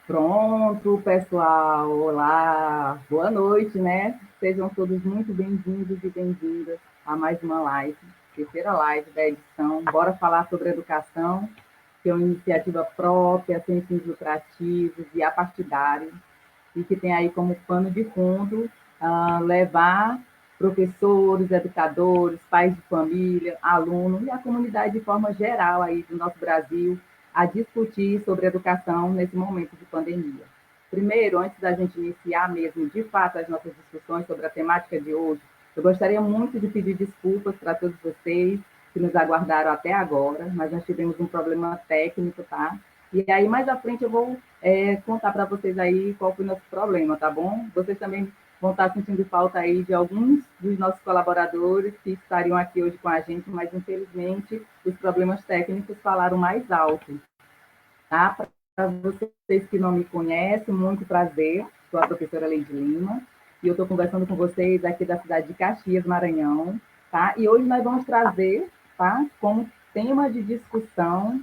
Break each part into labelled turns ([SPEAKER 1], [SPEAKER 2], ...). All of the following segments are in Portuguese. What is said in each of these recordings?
[SPEAKER 1] Pronto, pessoal. Olá, boa noite, né? Sejam todos muito bem-vindos e bem-vindas a mais uma live, terceira live da edição. Bora falar sobre educação, que é uma iniciativa própria, sem fins lucrativos e apartidários, e que tem aí como pano de fundo levar professores, educadores, pais de família, alunos e a comunidade de forma geral aí do nosso Brasil a discutir sobre educação nesse momento de pandemia. Primeiro, antes da gente iniciar mesmo, de fato, as nossas discussões sobre a temática de hoje, eu gostaria muito de pedir desculpas para todos vocês que nos aguardaram até agora, mas nós tivemos um problema técnico, tá? E aí, mais à frente, eu vou contar para vocês aí qual foi o nosso problema, tá bom? Vocês também vão estar sentindo falta aí de alguns dos nossos colaboradores que estariam aqui hoje com a gente, mas infelizmente os problemas técnicos falaram mais alto, tá? Para vocês que não me conhecem, muito prazer, sou a professora Leide Lima, e eu estou conversando com vocês aqui da cidade de Caxias, Maranhão, tá? E hoje nós vamos trazer, tá, como tema de discussão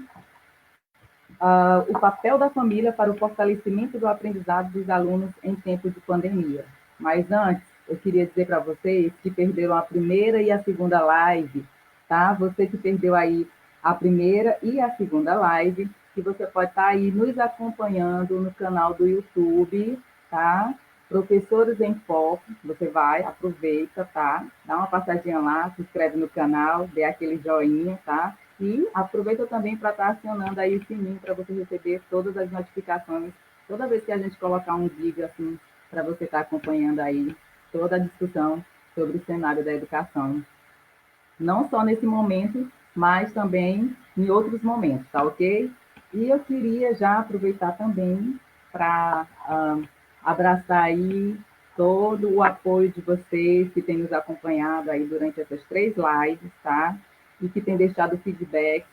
[SPEAKER 1] o papel da família para o fortalecimento do aprendizado dos alunos em tempo de pandemia. Mas antes, eu queria dizer para vocês que perderam a primeira e a segunda live, tá? Você que perdeu aí a primeira e a segunda live, que você pode estar aí nos acompanhando no canal do YouTube, tá? Professores em Foco, você vai, aproveita, tá? Dá uma passadinha lá, se inscreve no canal, dê aquele joinha, tá? E aproveita também para estar acionando aí o sininho para você receber todas as notificações, toda vez que a gente colocar um vídeo assim, para você estar acompanhando aí toda a discussão sobre o cenário da educação. Não só nesse momento, mas também em outros momentos, tá ok? E eu queria já aproveitar também para abraçar aí todo o apoio de vocês que têm nos acompanhado aí durante essas 3 lives, tá? E que têm deixado feedback,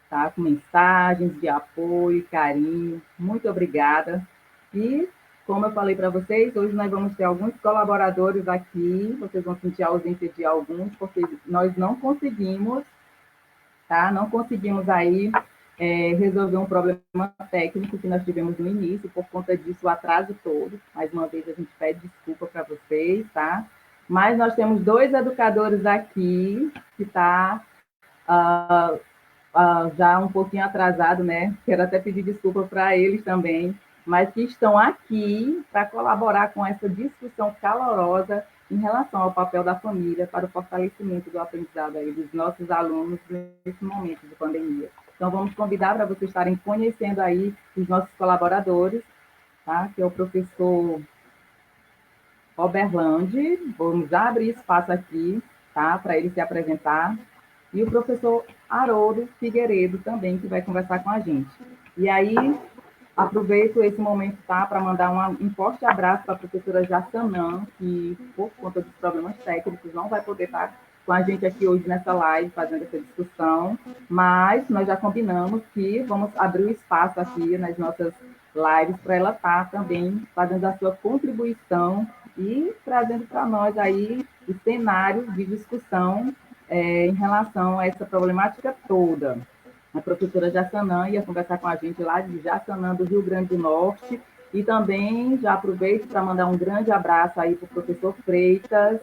[SPEAKER 1] tá? Com mensagens de apoio, carinho. Muito obrigada. E, como eu falei para vocês, hoje nós vamos ter alguns colaboradores aqui, vocês vão sentir a ausência de alguns, porque nós não conseguimos, tá? Não conseguimos aí resolver um problema técnico que nós tivemos no início, por conta disso, o atraso todo. Mais uma vez, a gente pede desculpa para vocês, tá? Mas nós temos 2 educadores aqui, que está já um pouquinho atrasado, né? Quero até pedir desculpa para eles também, mas que estão aqui para colaborar com essa discussão calorosa em relação ao papel da família para o fortalecimento do aprendizado aí dos nossos alunos nesse momento de pandemia. Então, vamos convidar para vocês estarem conhecendo aí os nossos colaboradores, tá? Que é o professor Oberlande. Vamos abrir espaço aqui, tá? Para ele se apresentar. E o professor Haroldo Figueiredo também, que vai conversar com a gente. E aí, aproveito esse momento, tá, para mandar um forte abraço para a professora Jassanã, que, por conta dos problemas técnicos, não vai poder estar com a gente aqui hoje nessa live, fazendo essa discussão, mas nós já combinamos que vamos abrir o espaço aqui nas nossas lives para ela estar também fazendo a sua contribuição e trazendo para nós aí os cenários de discussão em relação a essa problemática toda. A professora Jassanã ia conversar com a gente lá de Jassanã, do Rio Grande do Norte, e também já aproveito para mandar um grande abraço aí para o professor Freitas,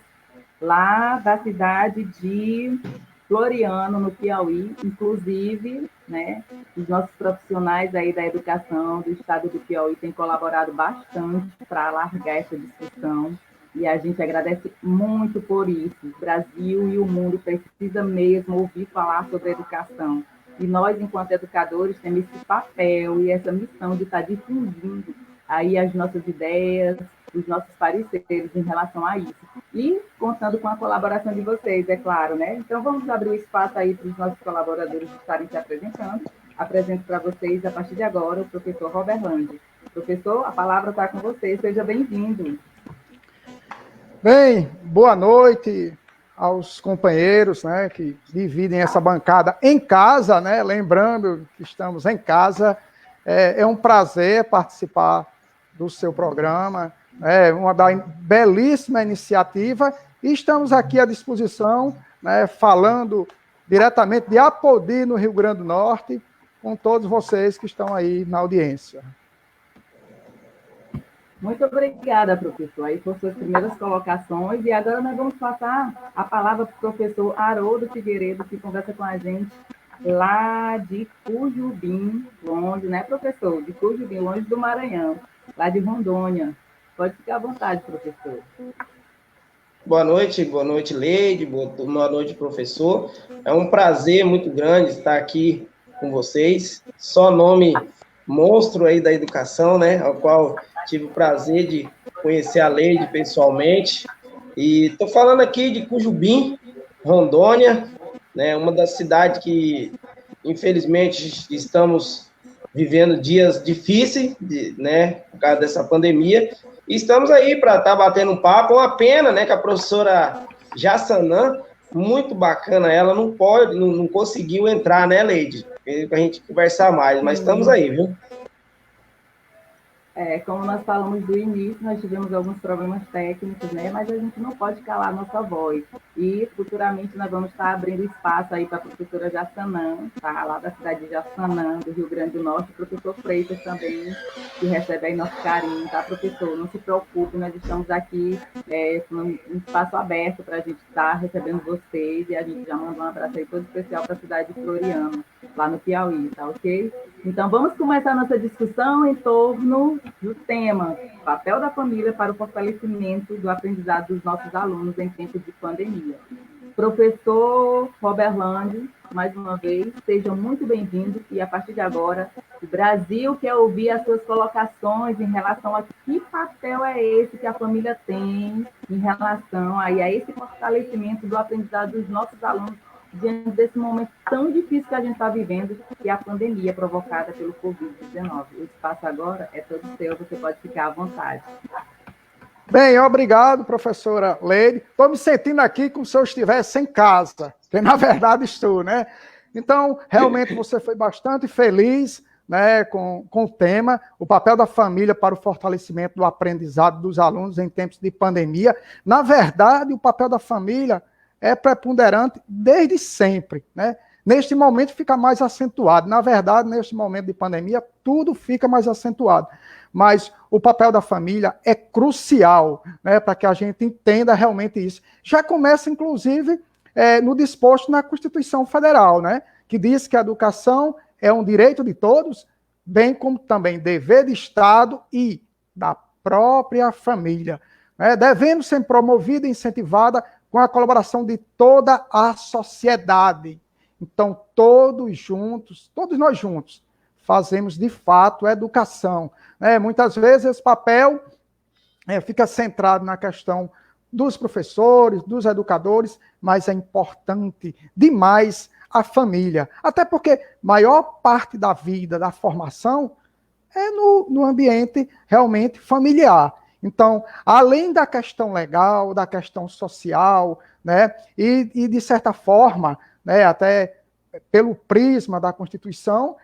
[SPEAKER 1] lá da cidade de Floriano, no Piauí, inclusive, né, os nossos profissionais aí da educação do estado do Piauí têm colaborado bastante para alargar essa discussão, e a gente agradece muito por isso. O Brasil e o mundo precisa mesmo ouvir falar sobre educação. E nós, enquanto educadores, temos esse papel e essa missão de estar difundindo aí as nossas ideias, os nossos pareceres em relação a isso. E contando com a colaboração de vocês, é claro, né? Então, vamos abrir o espaço aí para os nossos colaboradores estarem se apresentando. Apresento para vocês, a partir de agora, o professor Robert Lande. Professor, a palavra está com você, seja bem-vindo.
[SPEAKER 2] Bem, boa noite aos companheiros, né, que dividem essa bancada em casa, né? Lembrando que estamos em casa. É um prazer participar do seu programa, é uma belíssima iniciativa, e estamos aqui à disposição, né, falando diretamente de Apodi, no Rio Grande do Norte, com todos vocês que estão aí na audiência.
[SPEAKER 1] Muito obrigada, professor, aí por suas primeiras colocações. E agora nós vamos passar a palavra para o professor Haroldo Figueiredo, que conversa com a gente lá de Cujubim, longe, né, professor? De Cujubim, longe do Maranhão, lá de Rondônia. Pode ficar à vontade, professor.
[SPEAKER 3] Boa noite, Leide, boa noite, professor. É um prazer muito grande estar aqui com vocês. Só nome monstro aí da educação, né? Ao qual tive o prazer de conhecer a Leide pessoalmente. E estou falando aqui de Cujubim, Rondônia, né? Uma das cidades que, infelizmente, estamos vivendo dias difíceis, né? Por causa dessa pandemia. E estamos aí para estar batendo um papo. Uma pena, né, que a professora Jassanã, muito bacana, ela não conseguiu entrar, né, Leide? Para a gente conversar mais, mas estamos
[SPEAKER 1] Sim.
[SPEAKER 3] aí, viu?
[SPEAKER 1] Como nós falamos do início, nós tivemos alguns problemas técnicos, né? Mas a gente não pode calar a nossa voz. E futuramente nós vamos estar abrindo espaço aí para a professora Jassanã, tá? Lá da cidade de Jassanã, do Rio Grande do Norte, o professor Freitas também, que recebe aí nosso carinho, tá, professor? Não se preocupe, nós estamos aqui com um espaço aberto para a gente estar recebendo vocês e a gente já manda um abraço aí todo especial para a cidade de Floriano, lá no Piauí, tá ok? Então, vamos começar nossa discussão em torno do tema papel da família para o fortalecimento do aprendizado dos nossos alunos em tempos de pandemia. Professor Robert Land, mais uma vez, sejam muito bem-vindos e a partir de agora, o Brasil quer ouvir as suas colocações em relação a que papel é esse que a família tem em relação aí a esse fortalecimento do aprendizado dos nossos alunos diante desse momento tão difícil que a gente está vivendo, que é a pandemia provocada pelo Covid-19. O espaço agora é todo seu, você pode ficar à vontade.
[SPEAKER 2] Bem, obrigado, professora Leide. Estou me sentindo aqui como se eu estivesse em casa, que na verdade estou, né? Então, realmente você foi bastante feliz, né, com o tema, o papel da família para o fortalecimento do aprendizado dos alunos em tempos de pandemia. Na verdade, o papel da família é preponderante desde sempre, né? Neste momento fica mais acentuado. Na verdade, neste momento de pandemia, tudo fica mais acentuado. Mas o papel da família é crucial, né, para que a gente entenda realmente isso. Já começa, inclusive, no disposto na Constituição Federal, né, que diz que a educação é um direito de todos, bem como também dever de Estado e da própria família, né, devendo ser promovida e incentivada com a colaboração de toda a sociedade. Então, todos nós juntos, fazemos de fato educação. Muitas vezes esse papel fica centrado na questão dos professores, dos educadores, mas é importante demais a família. Até porque maior parte da vida, da formação, é no ambiente realmente familiar. Então, além da questão legal, da questão social, né, e de certa forma, né, até pelo prisma da Constituição,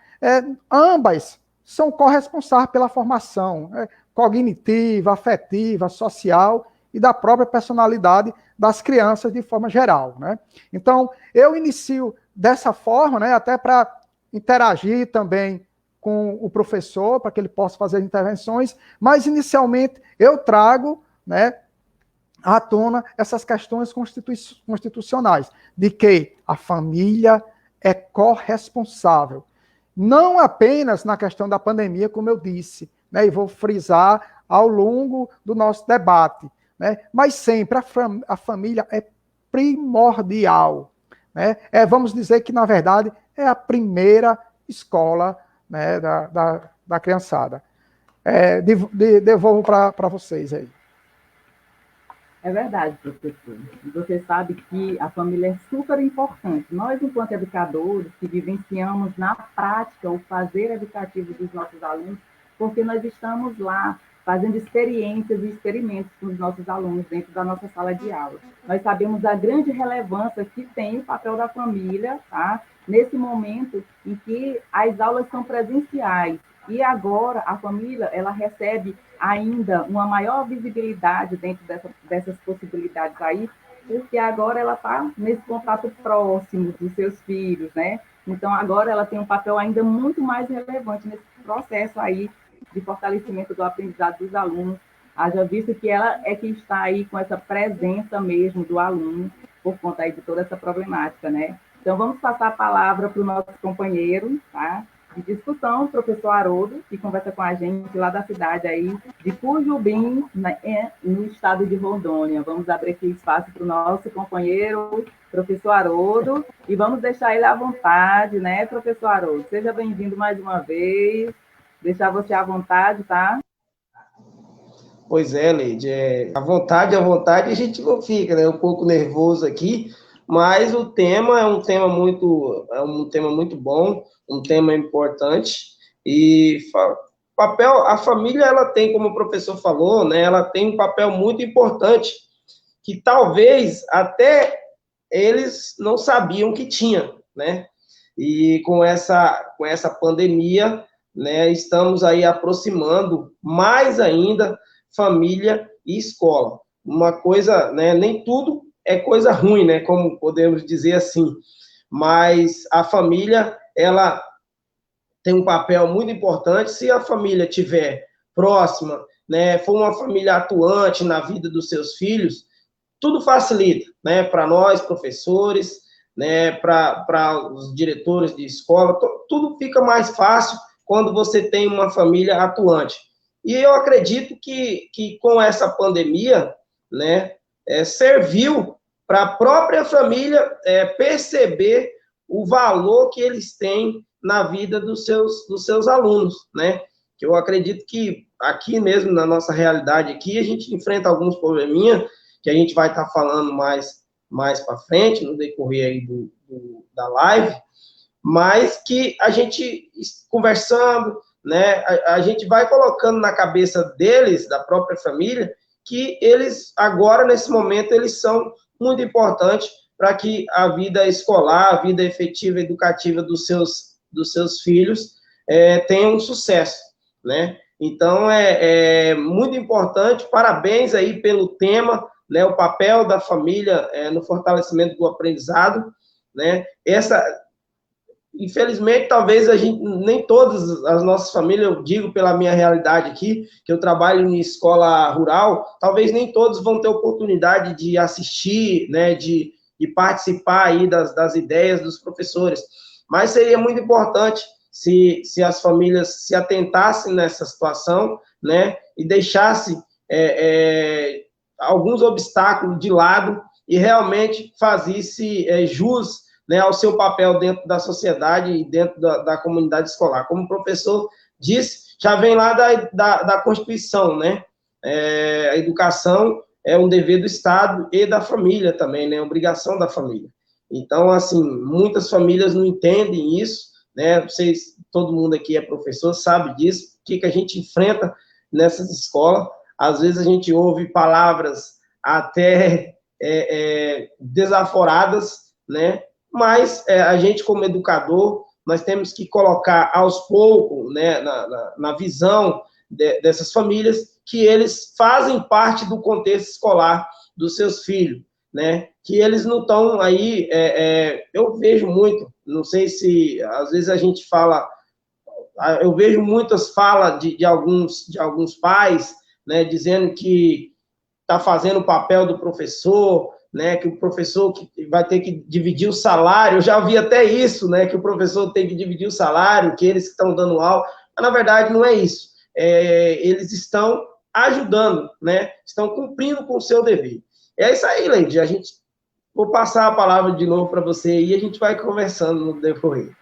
[SPEAKER 2] ambas são corresponsáveis pela formação cognitiva, afetiva, social e da própria personalidade das crianças de forma geral, né? Então, eu inicio dessa forma, né, até para interagir também com o professor, para que ele possa fazer intervenções, mas inicialmente eu trago, né, à tona essas questões constitucionais, de que a família é corresponsável. Não apenas na questão da pandemia, como eu disse, né, e vou frisar ao longo do nosso debate, né, mas sempre a família é primordial. Né, vamos dizer que, na verdade, é a primeira escola, né, da criançada. Devolvo para vocês aí.
[SPEAKER 1] É verdade, professor. Você sabe que a família é super importante. Nós, enquanto educadores, que vivenciamos na prática o fazer educativo dos nossos alunos, porque nós estamos lá fazendo experiências e experimentos com os nossos alunos dentro da nossa sala de aula. Nós sabemos a grande relevância que tem o papel da família, tá? Nesse momento em que as aulas são presenciais. E agora a família ela recebe ainda uma maior visibilidade dentro dessas possibilidades aí, porque agora ela está nesse contato próximo dos seus filhos, né? Então agora ela tem um papel ainda muito mais relevante nesse processo aí de fortalecimento do aprendizado dos alunos Haja visto que ela é que está aí com essa presença mesmo do aluno, por conta aí de toda essa problemática, né? Então, vamos passar a palavra para o nosso companheiro, tá? De discussão, o professor Haroldo, que conversa com a gente lá da cidade aí de Cujubim, no estado de Rondônia. Vamos abrir aqui espaço para o nosso companheiro, professor Haroldo, e vamos deixar ele à vontade, né, professor Haroldo? Seja bem-vindo mais uma vez, deixar você à vontade, tá?
[SPEAKER 3] Pois é, Leide, à vontade a gente não fica, né? Um pouco nervoso aqui, mas o tema é um tema muito bom, um tema importante, e a família, ela tem, como o professor falou, né? Ela tem um papel muito importante, que talvez até eles não sabiam que tinha, né? E com essa pandemia, né, estamos aí aproximando mais ainda família e escola. Uma coisa, né, nem tudo é coisa ruim, né, como podemos dizer assim, mas a família, ela tem um papel muito importante. Se a família tiver próxima, né, for uma família atuante na vida dos seus filhos, tudo facilita, né, para nós, professores, né, para os diretores de escola, tudo fica mais fácil quando você tem uma família atuante. E eu acredito que com essa pandemia, né, serviu para a própria família perceber o valor que eles têm na vida dos seus alunos, né? Que eu acredito que aqui mesmo, na nossa realidade aqui, a gente enfrenta alguns probleminhas que a gente vai estar falando mais para frente, no decorrer aí da live, mas que a gente, conversando, né, a gente vai colocando na cabeça deles, da própria família, que eles, agora, nesse momento, eles são muito importantes para que a vida escolar, a vida efetiva, educativa dos seus filhos tenha um sucesso, né? Então, é muito importante, parabéns aí pelo tema, né, o papel da família no fortalecimento do aprendizado, né? Infelizmente, talvez a gente, nem todas as nossas famílias, eu digo pela minha realidade aqui, que eu trabalho em escola rural, talvez nem todos vão ter oportunidade de assistir, né, de participar aí das ideias dos professores, mas seria muito importante se as famílias se atentassem nessa situação, né, e deixassem alguns obstáculos de lado e realmente fazesse jus, né, ao seu papel dentro da sociedade e dentro da comunidade escolar. Como o professor disse, já vem lá da Constituição, né? A educação é um dever do Estado e da família também, né? Obrigação da família. Então, assim, muitas famílias não entendem isso, né? Vocês, todo mundo aqui é professor, sabe disso, o que a gente enfrenta nessas escolas. Às vezes a gente ouve palavras até desaforadas, né? Mas a gente, como educador, nós temos que colocar aos poucos, né, na visão dessas famílias, que eles fazem parte do contexto escolar dos seus filhos, né? Que eles não estão aí, eu vejo muito, não sei se, às vezes a gente fala, eu vejo muitas falas de alguns pais, né, dizendo que está fazendo o papel do professor, né, que o professor vai ter que dividir o salário. Eu já vi até isso, né, que o professor tem que dividir o salário, que eles estão dando aula, mas na verdade não é isso. Eles estão ajudando, né, estão cumprindo com o seu dever. É isso aí, Leide, vou passar a palavra de novo para você e a gente vai conversando no decorrer.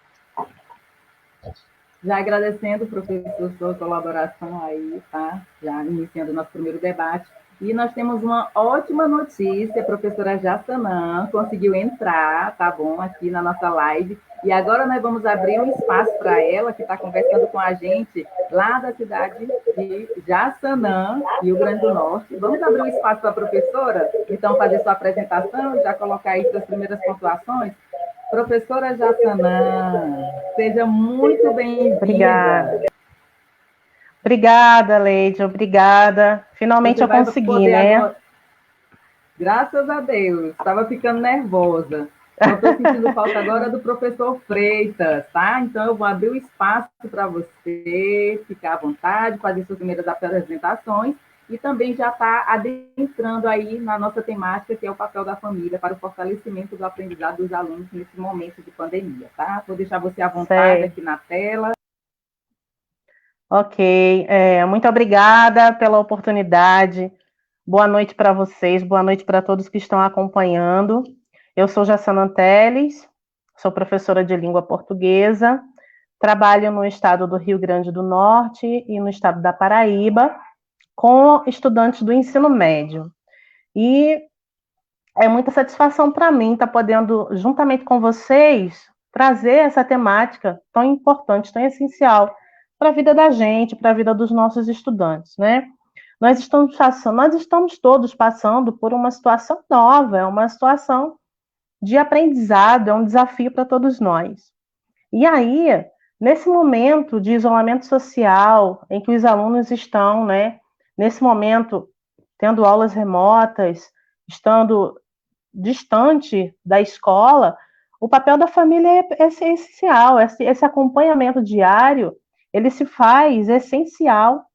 [SPEAKER 1] Já agradecendo, professor, sua colaboração aí, tá? Já iniciando o nosso primeiro debate. E nós temos uma ótima notícia, a professora Jassanã conseguiu entrar, tá bom, aqui na nossa live. E agora nós vamos abrir um espaço para ela, que está conversando com a gente lá da cidade de Jassanã, Rio Grande do Norte. Vamos abrir um espaço para a professora, então, fazer sua apresentação, já colocar aí suas primeiras pontuações. Professora Jassanã, seja muito bem-vinda.
[SPEAKER 4] Obrigada. Obrigada, Leide, obrigada. Finalmente eu consegui, né?
[SPEAKER 1] Agora... Graças a Deus, estava ficando nervosa. Eu estou sentindo falta agora do professor Freitas, tá? Então eu vou abrir o espaço para você ficar à vontade, fazer suas primeiras apresentações. e também já está adentrando aí na nossa temática, que é o papel da família para o fortalecimento do aprendizado dos alunos nesse momento de pandemia, tá? Vou deixar você à vontade aqui na tela.
[SPEAKER 4] Ok, muito obrigada pela oportunidade. Boa noite para vocês, boa noite para todos que estão acompanhando. Eu sou Jassana Teles, sou professora de língua portuguesa, trabalho no estado do Rio Grande do Norte e no estado da Paraíba, com estudantes do ensino médio. E é muita satisfação para mim estar podendo, juntamente com vocês, trazer essa temática tão importante, tão essencial para a vida da gente, para a vida dos nossos estudantes, né? Nós estamos todos passando por uma situação nova, é uma situação de aprendizado, é um desafio para todos nós. E aí, nesse momento de isolamento social, em que os alunos estão, né, nesse momento, tendo aulas remotas, estando distante da escola, o papel da família é essencial, esse acompanhamento diário, ele se faz essencial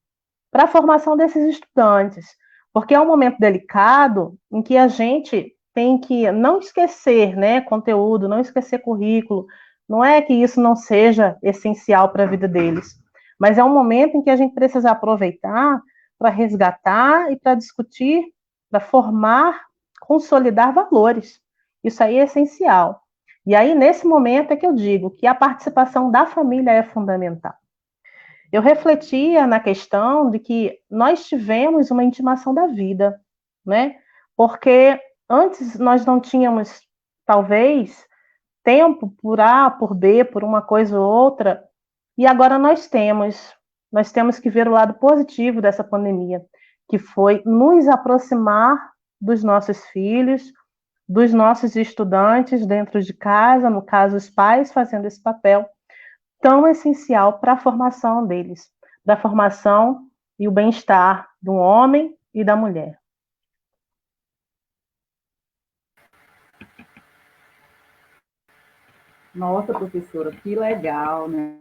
[SPEAKER 4] para a formação desses estudantes, porque é um momento delicado em que a gente tem que não esquecer, né, conteúdo, não esquecer currículo, não é que isso não seja essencial para a vida deles, mas é um momento em que a gente precisa aproveitar para resgatar e para discutir, para formar, consolidar valores. Isso aí é essencial. E aí, nesse momento, é que eu digo que a participação da família é fundamental. Eu refletia na questão de que nós tivemos uma intimação da vida, né? Porque antes nós não tínhamos, talvez, tempo por A, por B, por uma coisa ou outra, e agora nós temos. Nós temos que ver o lado positivo dessa pandemia, que foi nos aproximar dos nossos filhos, dos nossos estudantes dentro de casa, no caso, os pais fazendo esse papel tão essencial para a formação deles, da formação e o bem-estar do homem e da mulher.
[SPEAKER 1] Nossa, professora, que legal, né?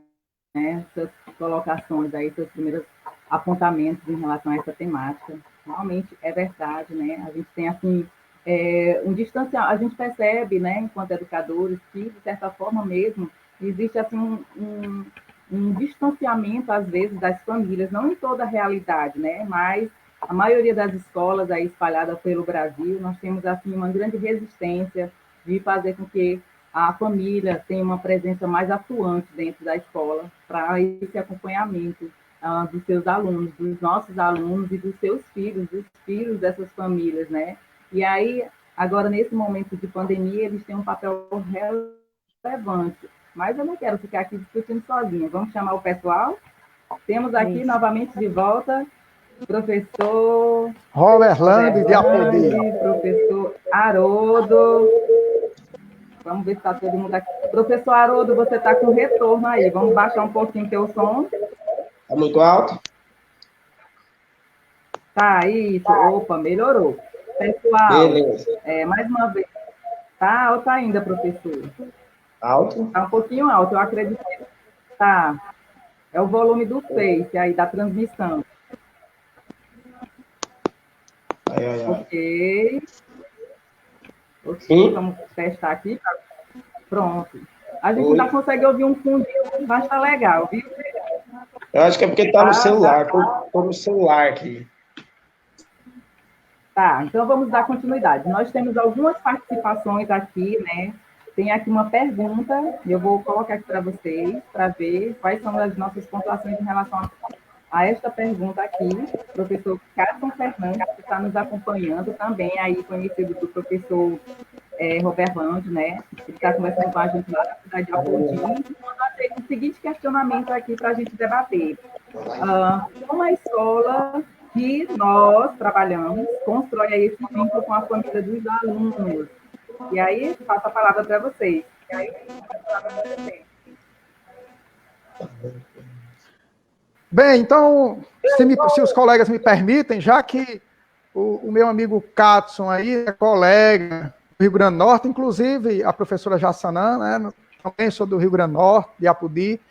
[SPEAKER 1] Essas colocações aí, seus primeiros apontamentos em relação a essa temática. Realmente é verdade, né? A gente tem, assim, um distanciamento, a gente percebe, né, enquanto educadores, que, de certa forma mesmo, existe, assim, um distanciamento, às vezes, das famílias, não em toda a realidade, né? Mas a maioria das escolas aí espalhadas pelo Brasil, nós temos, assim, uma grande resistência de fazer com que a família tem uma presença mais atuante dentro da escola para esse acompanhamento dos seus alunos, dos nossos alunos e dos seus filhos, dos filhos dessas famílias, né? E aí, agora, nesse momento de pandemia, eles têm um papel relevante. Mas eu não quero ficar aqui discutindo sozinha. Vamos chamar o pessoal? Temos aqui, novamente, de volta, professor
[SPEAKER 2] Roberlando de Apodi,
[SPEAKER 1] professor Haroldo. Vamos ver se está todo mundo aqui. Professor Haroldo, você está com retorno aí. Vamos baixar um pouquinho o teu som.
[SPEAKER 3] Está muito alto?
[SPEAKER 1] Tá, isso. Opa, melhorou. Pessoal,
[SPEAKER 3] beleza.
[SPEAKER 1] Mais uma vez. Tá alto ainda, professor?
[SPEAKER 3] Alto?
[SPEAKER 1] Está um pouquinho alto, eu acredito que tá. É o volume do Face aí, da transmissão. Ok. Ok, vamos testar aqui. Pronto. A gente ainda consegue ouvir um fundinho, mas tá legal, viu?
[SPEAKER 3] Eu acho que é porque está no celular. Estou no celular aqui.
[SPEAKER 1] Tá, então vamos dar continuidade. Nós temos algumas participações aqui, né? Tem aqui uma pergunta, eu vou colocar aqui para vocês, para ver quais são as nossas pontuações em relação a esta pergunta aqui. O professor Carson Fernandes, que está nos acompanhando também, aí conhecido do professor Roberlando, né? Ele está conversando com a gente lá na cidade de Apodi, e mandou o seguinte questionamento aqui para a gente debater. Como a escola que nós trabalhamos constrói aí esse vínculo com a família dos alunos? E aí, passo a palavra para vocês.
[SPEAKER 2] Bem, então, se os colegas me permitem, já que o meu amigo Katson aí é colega do Rio Grande do Norte, inclusive a professora Jassanã, né, também sou do Rio Grande do Norte, de Apodi,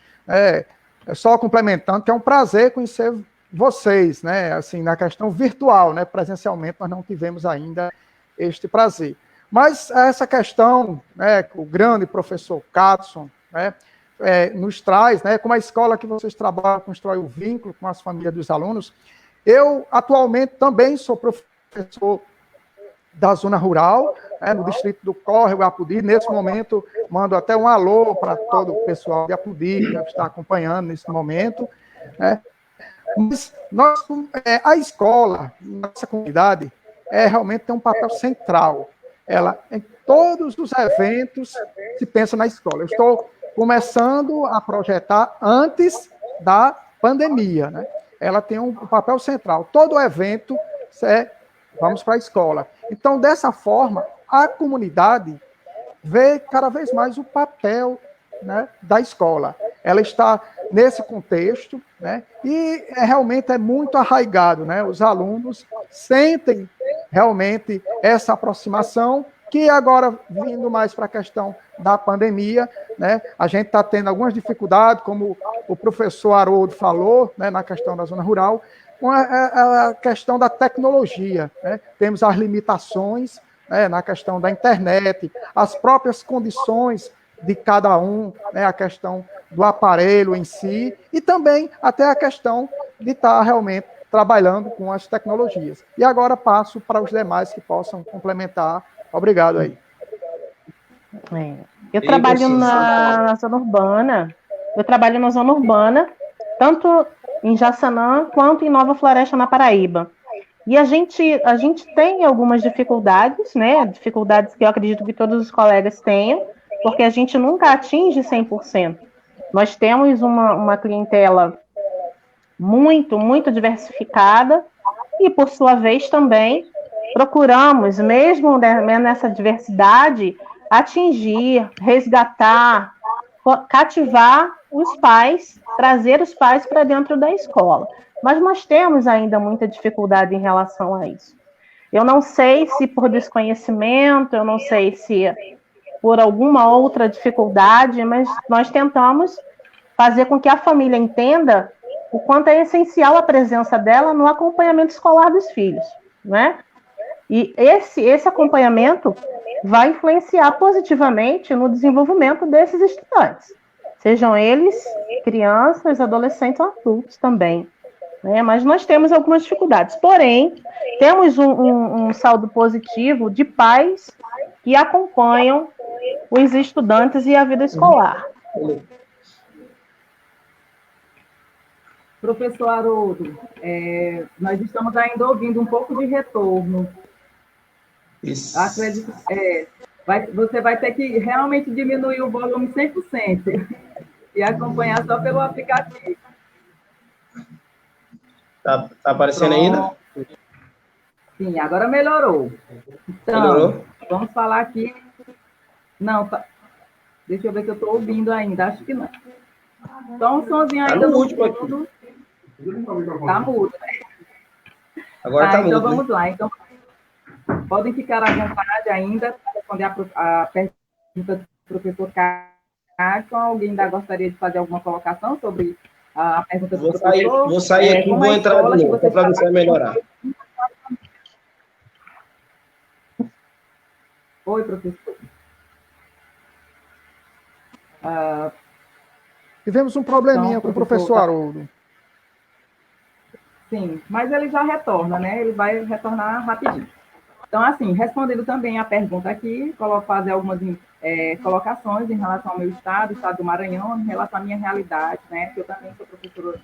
[SPEAKER 2] só complementando, que é um prazer conhecer vocês, né, assim, na questão virtual, né, presencialmente nós não tivemos ainda este prazer. Mas essa questão, né, que o grande professor Katson, né, nos traz, né, como a escola que vocês trabalham constrói o vínculo com as famílias dos alunos. Eu, atualmente, também sou professor da zona rural, no distrito do Córrego, Apodi. Nesse momento, mando até um alô para todo o pessoal de Apodi, que está acompanhando nesse momento. Mas a escola, nossa comunidade, realmente tem um papel central. Ela, em todos os eventos, se pensa na escola. Eu estou começando a projetar antes da pandemia, né? Ela tem um papel central. Todo evento vamos para a escola. Então, dessa forma, a comunidade vê cada vez mais o papel, né, da escola. Ela está nesse contexto, né, e realmente é muito arraigado, né? Os alunos sentem realmente essa aproximação, que agora, vindo mais para a questão da pandemia, né, a gente está tendo algumas dificuldades, como o professor Haroldo falou, né, na questão da zona rural, com a questão da tecnologia, né? Temos as limitações, né, na questão da internet, as próprias condições de cada um, né, a questão do aparelho em si, e também até a questão de estar realmente trabalhando com as tecnologias. E agora passo para os demais que possam complementar. Obrigado aí.
[SPEAKER 4] Eu trabalho na zona urbana. Eu trabalho na zona urbana, tanto em Jaçanã quanto em Nova Floresta, na Paraíba. E a gente tem algumas dificuldades, né? Dificuldades que eu acredito que todos os colegas tenham, porque a gente nunca atinge 100%. Nós temos uma clientela muito, muito diversificada e, por sua vez, também procuramos, mesmo nessa diversidade, atingir, resgatar, cativar os pais, trazer os pais para dentro da escola. Mas nós temos ainda muita dificuldade em relação a isso. Eu não sei se por desconhecimento, eu não sei se por alguma outra dificuldade, mas nós tentamos fazer com que a família entenda o quanto é essencial a presença dela no acompanhamento escolar dos filhos, né? E esse acompanhamento vai influenciar positivamente no desenvolvimento desses estudantes, sejam eles crianças, adolescentes ou adultos também. Mas nós temos algumas dificuldades. Porém, temos um saldo positivo de pais que acompanham os estudantes e a vida escolar.
[SPEAKER 1] Professor Haroldo, nós estamos ainda ouvindo um pouco de retorno. Isso. Acredito, você vai ter que realmente diminuir o volume 100% e acompanhar só pelo aplicativo.
[SPEAKER 3] Tá aparecendo ainda?
[SPEAKER 1] Sim, agora melhorou. Então, melhorou? Vamos falar aqui. Não, deixa eu ver se eu estou ouvindo ainda. Acho que não. Só um somzinho ainda no fundo. Está mudo, né?
[SPEAKER 3] Agora está mudo.
[SPEAKER 1] Então vamos lá. Então, podem ficar à vontade ainda para responder a pergunta do professor Carson. Alguém ainda gostaria de fazer alguma colocação sobre a pergunta do professor?
[SPEAKER 3] Vou sair aqui e vou entrar de novo, para a tradução melhorar.
[SPEAKER 1] Oi, professor.
[SPEAKER 2] Tivemos um probleminha então, com o professor Haroldo.
[SPEAKER 1] Sim, mas ele já retorna, né? Ele vai retornar rapidinho. Então, assim, respondendo também a pergunta aqui, fazer algumas colocações em relação ao meu estado do Maranhão, em relação à minha realidade, né? Que eu também sou professora,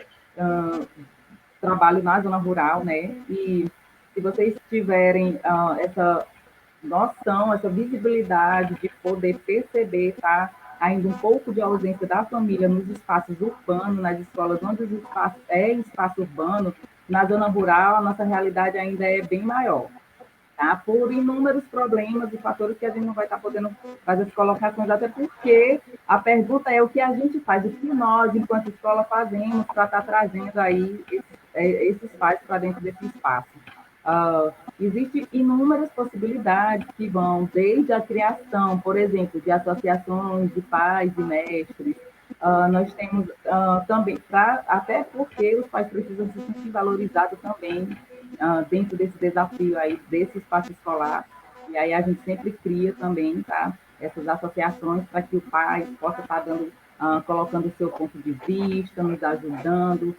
[SPEAKER 1] trabalho na zona rural, né? E se vocês tiverem essa noção, essa visibilidade de poder perceber, tá? Ainda um pouco de ausência da família nos espaços urbanos, nas escolas onde os espaços espaço urbano, na zona rural, a nossa realidade ainda é bem maior. Tá? Por inúmeros problemas e fatores que a gente não vai estar podendo fazer as colocações, até porque a pergunta é o que a gente faz, o que nós, enquanto escola, fazemos para estar trazendo aí esses pais para dentro desse espaço. Existem inúmeras possibilidades que vão desde a criação, por exemplo, de associações de pais e mestres, Nós temos também, até porque os pais precisam se sentir valorizados também dentro desse desafio aí, desse espaço escolar, e aí a gente sempre cria também, tá, essas associações para que o pai possa estar dando, colocando o seu ponto de vista, nos ajudando,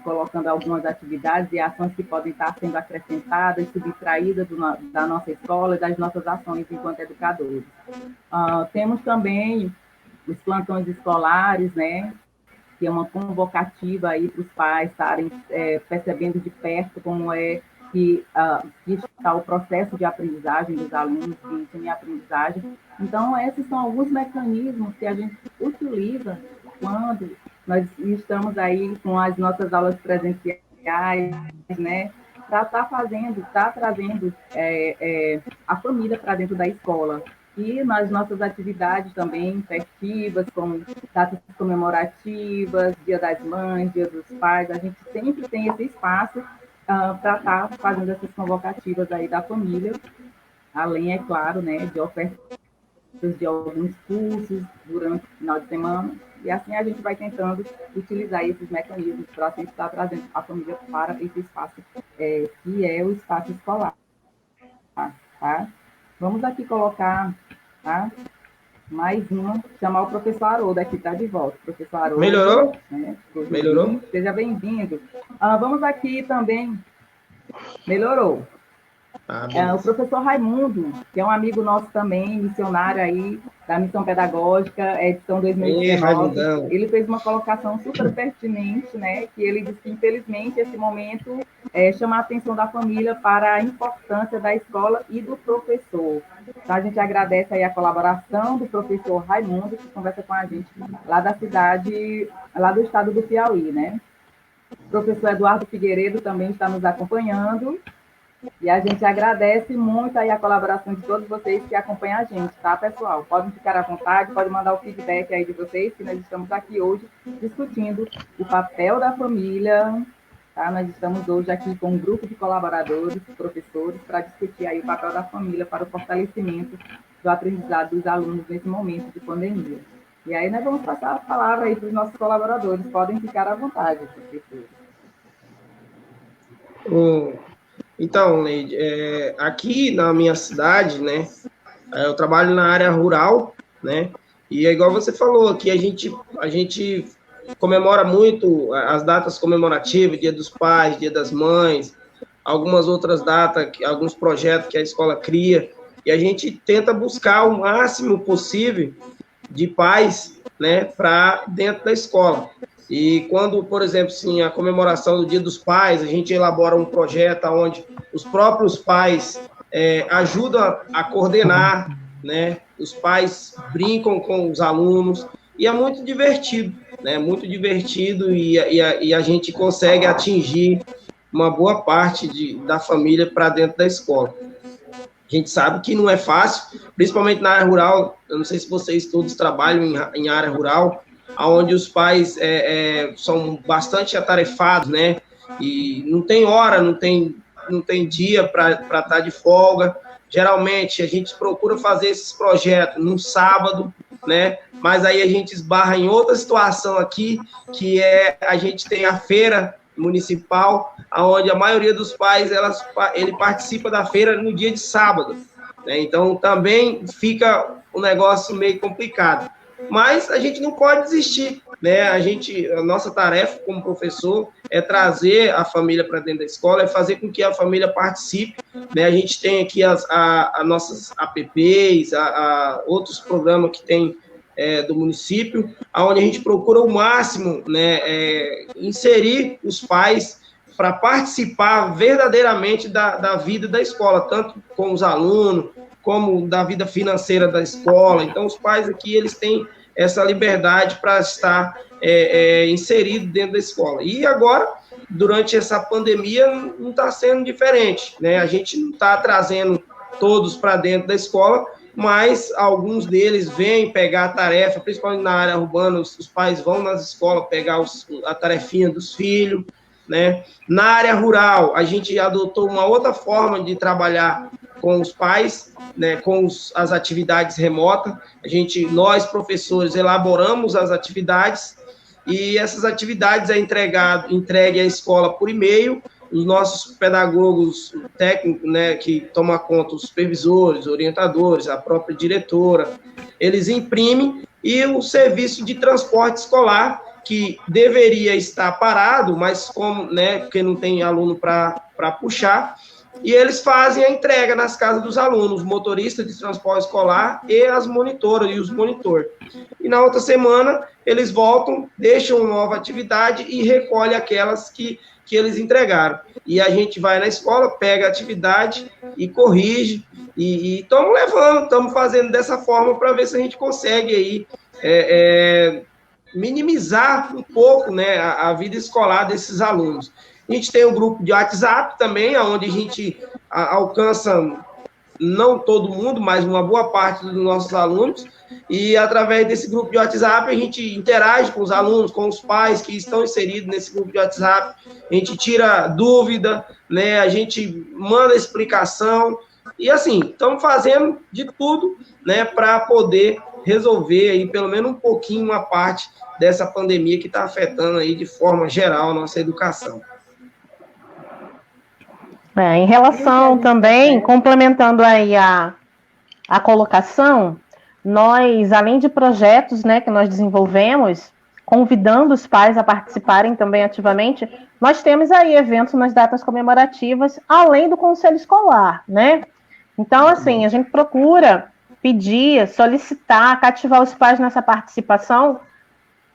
[SPEAKER 1] colocando algumas atividades e ações que podem estar sendo acrescentadas, subtraídas da nossa escola e das nossas ações enquanto educadores. Temos também os plantões escolares, né, que é uma convocativa aí para os pais estarem percebendo de perto como é que está o processo de aprendizagem dos alunos, de ensino e aprendizagem. Então, esses são alguns mecanismos que a gente utiliza quando nós estamos aí com as nossas aulas presenciais, né, para estar trazendo a família para dentro da escola. E nas nossas atividades também festivas, como datas comemorativas, Dia das Mães, Dia dos Pais, a gente sempre tem esse espaço para estar fazendo essas convocativas aí da família, além, é claro, né, de ofertas de alguns cursos durante o final de semana, e assim a gente vai tentando utilizar esses mecanismos para sempre estar trazendo a família para esse espaço que é o espaço escolar. Tá? Vamos aqui colocar, tá, mais uma, chamar o professor Haroldo aqui, está de volta. Professor Haroldo.
[SPEAKER 3] Melhorou?
[SPEAKER 1] Né?
[SPEAKER 3] Melhorou?
[SPEAKER 1] Seja bem-vindo. Vamos aqui também. Melhorou. O professor Raimundo, que é um amigo nosso também, missionário aí da Missão Pedagógica, edição 2019, ele fez uma colocação super pertinente, né, que ele disse que, infelizmente, esse momento chama a atenção da família para a importância da escola e do professor. Então, a gente agradece aí a colaboração do professor Raimundo, que conversa com a gente lá da cidade, lá do estado do Piauí, né. O professor Eduardo Figueiredo também está nos acompanhando. E a gente agradece muito aí a colaboração de todos vocês que acompanham a gente, tá, pessoal? Podem ficar à vontade, podem mandar o feedback aí de vocês, que nós estamos aqui hoje discutindo o papel da família, tá? Nós estamos hoje aqui com um grupo de colaboradores, professores, para discutir aí o papel da família para o fortalecimento do aprendizado dos alunos nesse momento de pandemia. E aí nós vamos passar a palavra aí para os nossos colaboradores, podem ficar à vontade, professores.
[SPEAKER 3] Então, Leide, aqui na minha cidade, né, eu trabalho na área rural, né, e é igual você falou, aqui a gente comemora muito as datas comemorativas, Dia dos Pais, Dia das Mães, algumas outras datas, alguns projetos que a escola cria, e a gente tenta buscar o máximo possível de pais, né, para dentro da escola. E quando, por exemplo, sim, a comemoração do Dia dos Pais, a gente elabora um projeto onde os próprios pais ajudam a coordenar, né? Os pais brincam com os alunos e é muito divertido, né? Muito divertido e a gente consegue atingir uma boa parte da família para dentro da escola. A gente sabe que não é fácil, principalmente na área rural. Eu não sei se vocês todos trabalham em área rural, onde os pais são bastante atarefados, né? E não tem hora, não tem dia para estar de folga. Geralmente, a gente procura fazer esses projetos no sábado, né? Mas aí a gente esbarra em outra situação aqui, que a gente tem a feira municipal, onde a maioria dos pais, ele participa da feira no dia de sábado, né? Então, também fica um negócio meio complicado. Mas a gente não pode desistir, né? A nossa tarefa como professor é trazer a família para dentro da escola, é fazer com que a família participe, né? A gente tem aqui as nossas apps, outros programas que tem do município, onde a gente procura o máximo, né, inserir os pais para participar verdadeiramente da vida da escola, tanto com os alunos, como da vida financeira da escola. Então, os pais aqui, eles têm essa liberdade para estar inserido dentro da escola. E agora, durante essa pandemia, não está sendo diferente, né? A gente não está trazendo todos para dentro da escola, mas alguns deles vêm pegar a tarefa, principalmente na área urbana, os pais vão nas escolas pegar a tarefinha dos filhos, né? Na área rural, a gente adotou uma outra forma de trabalhar com os pais, né, com as atividades remotas. Nós, professores, elaboramos as atividades e essas atividades é entregue à escola por e-mail. Os nossos pedagogos técnicos, né, que tomam conta, os supervisores, orientadores, a própria diretora, eles imprimem, e o serviço de transporte escolar, que deveria estar parado, mas como, né, porque não tem aluno para puxar, e eles fazem a entrega nas casas dos alunos, motoristas de transporte escolar e as monitoras e os monitores. E na outra semana, eles voltam, deixam nova atividade e recolhem aquelas que eles entregaram. E a gente vai na escola, pega a atividade e corrige, e estamos levando, estamos fazendo dessa forma para ver se a gente consegue aí minimizar um pouco, né, a vida escolar desses alunos. A gente tem um grupo de WhatsApp também, onde a gente alcança não todo mundo, mas uma boa parte dos nossos alunos, e através desse grupo de WhatsApp a gente interage com os alunos, com os pais que estão inseridos nesse grupo de WhatsApp, a gente tira dúvida, né, a gente manda explicação, e assim, estamos fazendo de tudo, né, para poder resolver aí pelo menos um pouquinho uma parte dessa pandemia que está afetando aí de forma geral a nossa educação.
[SPEAKER 4] Em relação também, complementando aí a colocação, nós, além de projetos, né, que nós desenvolvemos, convidando os pais a participarem também ativamente, nós temos aí eventos nas datas comemorativas, além do conselho escolar, né? Então, assim, a gente procura pedir, solicitar, cativar os pais nessa participação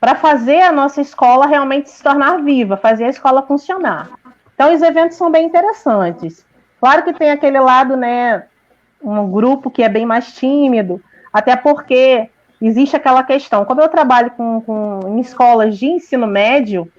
[SPEAKER 4] para fazer a nossa escola realmente se tornar viva, fazer a escola funcionar. Então, os eventos são bem interessantes. Claro que tem aquele lado, né, um grupo que é bem mais tímido, até porque existe aquela questão. Como eu trabalho em escolas de ensino médio,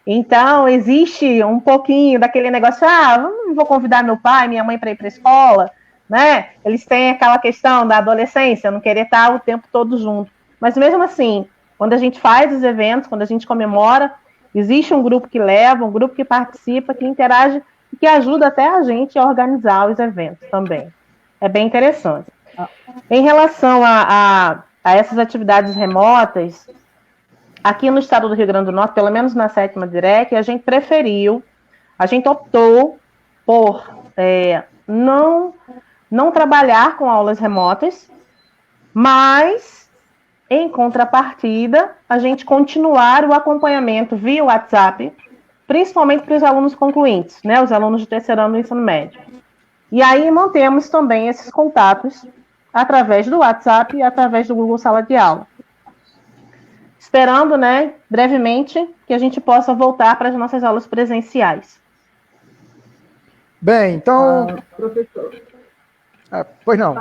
[SPEAKER 4] então existe um pouquinho daquele negócio, não vou convidar meu pai, minha mãe para ir para a escola, né? Eles têm aquela questão da adolescência, não querer estar o tempo todo junto. Mas mesmo assim, quando a gente faz os eventos, quando a gente comemora, existe um grupo que leva, um grupo que participa, que interage e que ajuda até a gente a organizar os eventos também. É bem interessante. Em relação a essas atividades remotas, aqui no estado do Rio Grande do Norte, pelo menos na 7ª DIREC, a gente optou por não trabalhar com aulas remotas, mas, em contrapartida, a gente continuar o acompanhamento via WhatsApp, principalmente para os alunos concluintes, né, os alunos de terceiro ano do ensino médio. E aí mantemos também esses contatos através do WhatsApp e através do Google Sala de Aula. Esperando, né, brevemente, que a gente possa voltar para as nossas aulas presenciais.
[SPEAKER 2] Bem, então...
[SPEAKER 1] Professor.
[SPEAKER 2] Pois não.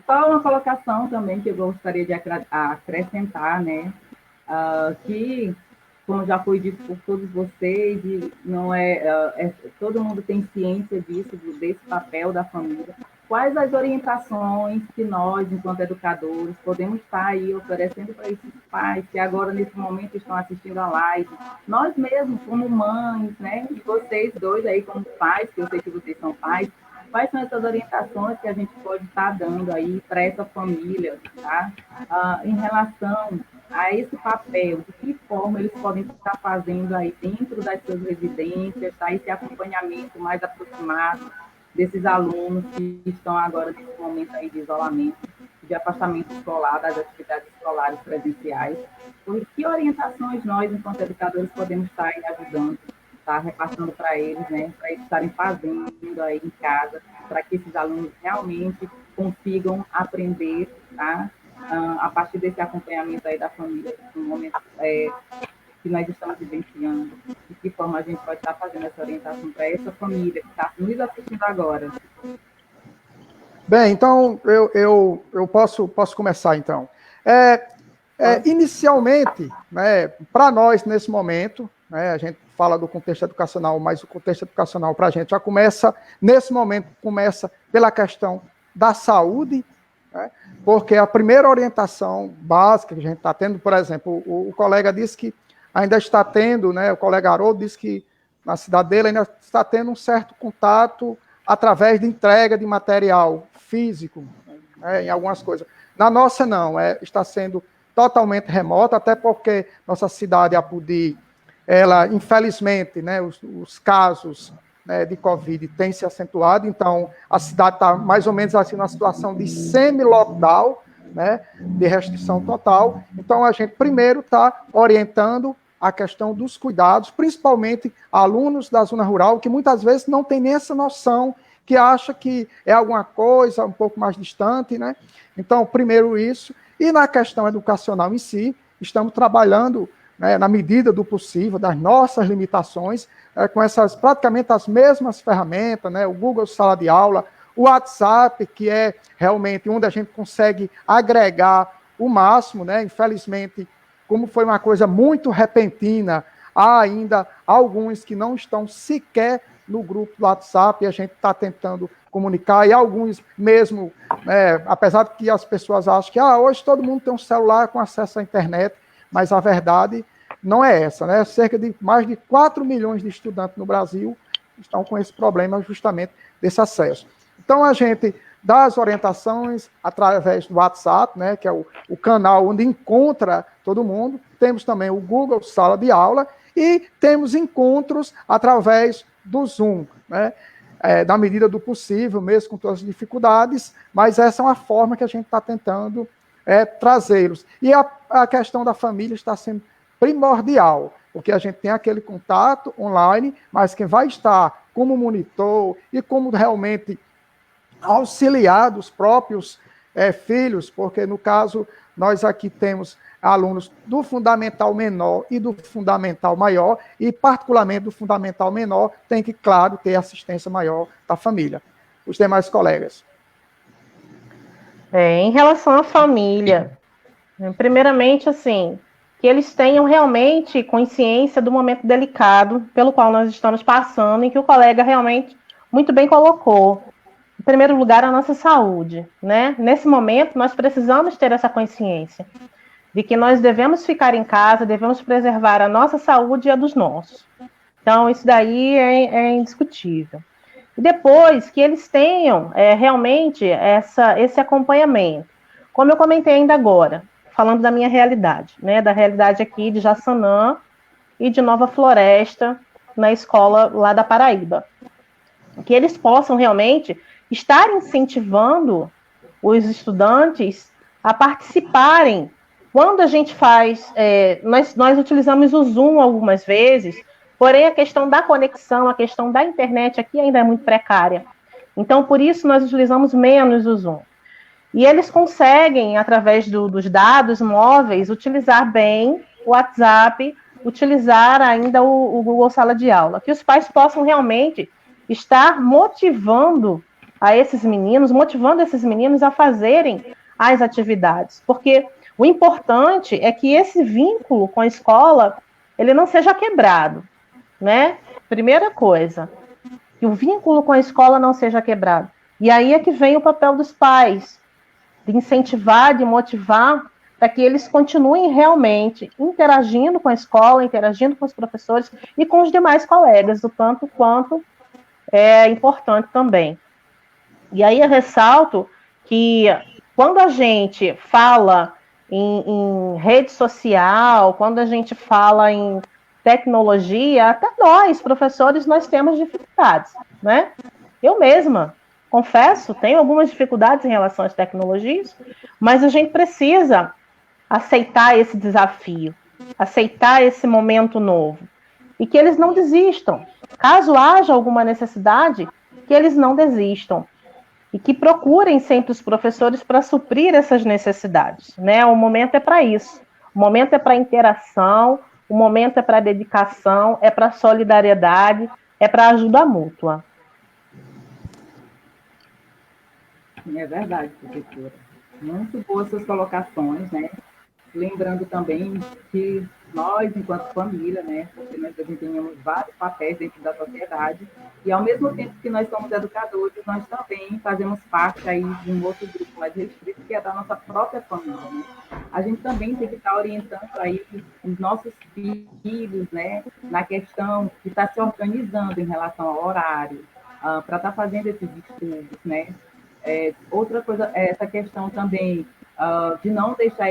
[SPEAKER 1] Só uma colocação também que eu gostaria de acrescentar, né, que, como já foi dito por todos vocês, e não todo mundo tem ciência disso, desse papel da família. Quais as orientações que nós, enquanto educadores, podemos estar aí oferecendo para esses pais que agora, nesse momento, estão assistindo a live? Nós mesmos, como mães, né, e vocês dois aí como pais, que eu sei que vocês são pais, quais são essas orientações que a gente pode estar dando aí para essa família, tá? Em relação a esse papel, de que forma eles podem estar fazendo aí dentro das suas residências, tá? Esse acompanhamento mais aproximado desses alunos que estão agora nesse momento aí de isolamento, de afastamento escolar, das atividades escolares presenciais. Que orientações nós, enquanto educadores, podemos estar aí ajudando, tá? Repassando para eles, né? Para eles estarem fazendo aí em casa, para que esses alunos realmente consigam aprender, tá? A partir desse acompanhamento aí da família, no momento que nós estamos vivenciando, de que forma a gente pode estar fazendo essa orientação para essa família que está nos assistindo agora.
[SPEAKER 2] Bem, então eu posso começar, então. Inicialmente, né, para nós, nesse momento, né, a gente fala do contexto educacional, mas o contexto educacional para a gente já começa, nesse momento, começa pela questão da saúde, né, porque a primeira orientação básica que a gente está tendo, por exemplo, o colega disse que ainda está tendo, né, o colega Haroldo disse que na cidade dele ainda está tendo um certo contato através de entrega de material físico, em algumas coisas. Na nossa, não, está sendo totalmente remota, até porque nossa cidade, Apodi, ela, infelizmente, né, os casos, né, de Covid têm se acentuado, então a cidade está mais ou menos assim numa situação de semi-lockdown, né, de restrição total. Então a gente primeiro está orientando a questão dos cuidados, principalmente alunos da zona rural, que muitas vezes não tem nem essa noção, que acha que é alguma coisa um pouco mais distante, né? Então, primeiro isso. E na questão educacional em si, estamos trabalhando, né, na medida do possível, das nossas limitações, com essas praticamente as mesmas ferramentas, né? O Google Sala de Aula, o WhatsApp, que é realmente onde a gente consegue agregar o máximo, né? Infelizmente, como foi uma coisa muito repentina, há ainda alguns que não estão sequer no grupo do WhatsApp, e a gente está tentando comunicar, e alguns mesmo, apesar de que as pessoas acham que hoje todo mundo tem um celular com acesso à internet, mas a verdade não é essa, né? Cerca de mais de 4 milhões de estudantes no Brasil estão com esse problema justamente desse acesso. Então, a gente dá as orientações através do WhatsApp, né, que é o canal onde encontra todo mundo. Temos também o Google Sala de Aula e temos encontros através do Zoom, né, na medida do possível, mesmo com todas as dificuldades, mas essa é uma forma que a gente está tentando trazê-los. E a questão da família está sendo primordial, porque a gente tem aquele contato online, mas quem vai estar como monitor e como realmente auxiliar dos próprios filhos, porque no caso nós aqui temos alunos do fundamental menor e do fundamental maior, e particularmente do fundamental menor tem que, claro, ter assistência maior da família. Os demais colegas.
[SPEAKER 4] Em relação à família, primeiramente, assim, que eles tenham realmente consciência do momento delicado pelo qual nós estamos passando, e que o colega realmente muito bem colocou. Em primeiro lugar, a nossa saúde, né? Nesse momento, nós precisamos ter essa consciência de que nós devemos ficar em casa, devemos preservar a nossa saúde e a dos nossos. Então, isso daí é indiscutível. E depois, que eles tenham realmente esse acompanhamento. Como eu comentei ainda agora, falando da minha realidade, né? Da realidade aqui de Jaçanã e de Nova Floresta, na escola lá da Paraíba. Que eles possam realmente estar incentivando os estudantes a participarem. Quando a gente faz, nós utilizamos o Zoom algumas vezes, porém a questão da conexão, a questão da internet aqui ainda é muito precária. Então, por isso, nós utilizamos menos o Zoom. E eles conseguem, através dos dados móveis, utilizar bem o WhatsApp, utilizar ainda o Google Sala de Aula. Que os pais possam realmente estar motivando esses meninos a fazerem as atividades. Porque o importante é que esse vínculo com a escola, ele não seja quebrado, né? Primeira coisa, que o vínculo com a escola não seja quebrado. E aí é que vem o papel dos pais, de incentivar, de motivar, para que eles continuem realmente interagindo com a escola, interagindo com os professores e com os demais colegas, do tanto quanto é importante também. E aí eu ressalto que quando a gente fala em rede social, quando a gente fala em tecnologia, até nós, professores, nós temos dificuldades, né? Eu mesma, confesso, tenho algumas dificuldades em relação às tecnologias, mas a gente precisa aceitar esse desafio, aceitar esse momento novo, e que eles não desistam. Caso haja alguma necessidade, que eles não desistam. E que procurem sempre os professores para suprir essas necessidades, né? O momento é para isso. O momento é para interação, o momento é para dedicação, é para solidariedade, é para ajuda mútua.
[SPEAKER 1] É verdade, professora. Muito boas suas colocações, né? Lembrando também que nós, enquanto família, né, porque nós desempenhamos vários papéis dentro da sociedade, e ao mesmo tempo que nós somos educadores, nós também fazemos parte aí de um outro grupo mais restrito, que é da nossa própria família, né? A gente também tem que estar orientando aí os nossos filhos, né, na questão de estar se organizando em relação ao horário, para estar fazendo esses estudos, né? Outra coisa, essa questão também de não deixar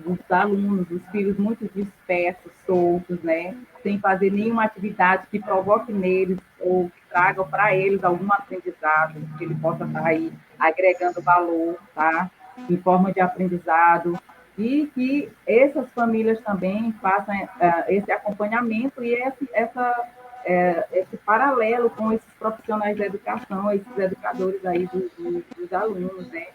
[SPEAKER 1] os alunos, os filhos muito dispersos, soltos, né? Sem fazer nenhuma atividade que provoque neles ou que traga para eles algum aprendizado, que ele possa estar aí agregando valor, tá? Em forma de aprendizado, e que essas famílias também façam esse acompanhamento e esse paralelo com esses profissionais da educação, esses educadores aí dos alunos, né?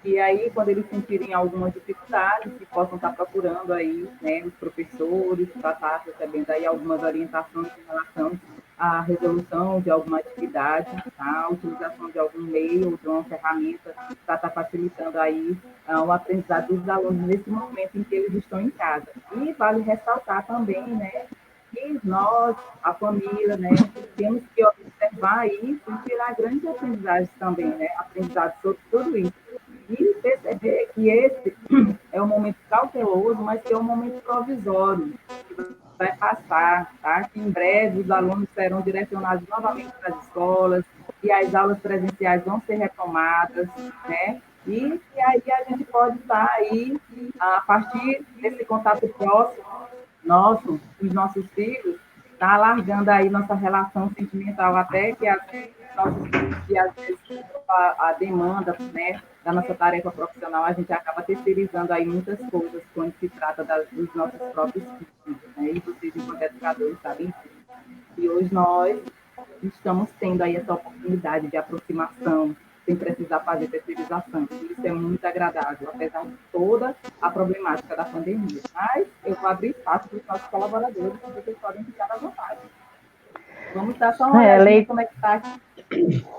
[SPEAKER 1] E aí, quando eles sentirem alguma dificuldade, que possam estar procurando aí, né, os professores, para estar recebendo aí algumas orientações em relação à resolução de alguma atividade, tá? A utilização de algum meio ou de uma ferramenta para estar facilitando aí o aprendizado dos alunos nesse momento em que eles estão em casa. E vale ressaltar também, né, que nós, a família, né, temos que observar isso e tirar grandes aprendizagens também, né, aprendizados sobre tudo isso. E perceber que esse é um momento cauteloso, mas que é um momento provisório, que vai passar, tá? Que em breve os alunos serão direcionados novamente para as escolas, e as aulas presenciais vão ser retomadas, né? E aí a gente pode estar aí, a partir desse contato próximo nosso, dos nossos filhos, está alargando aí nossa relação sentimental, até que nossos filhos, que às vezes a demanda, né, da nossa tarefa profissional, a gente acaba terceirizando aí muitas coisas quando se trata dos nossos próprios filhos, né? E vocês, enquanto educadores, sabem disso. E hoje nós estamos tendo aí essa oportunidade de aproximação, sem precisar fazer terceirização. E isso é muito agradável, apesar de toda a problemática da pandemia. Mas eu vou abrir espaço para os nossos colaboradores, que vocês podem ficar à vontade. Vamos dar só uma olhadinha como é que está aqui.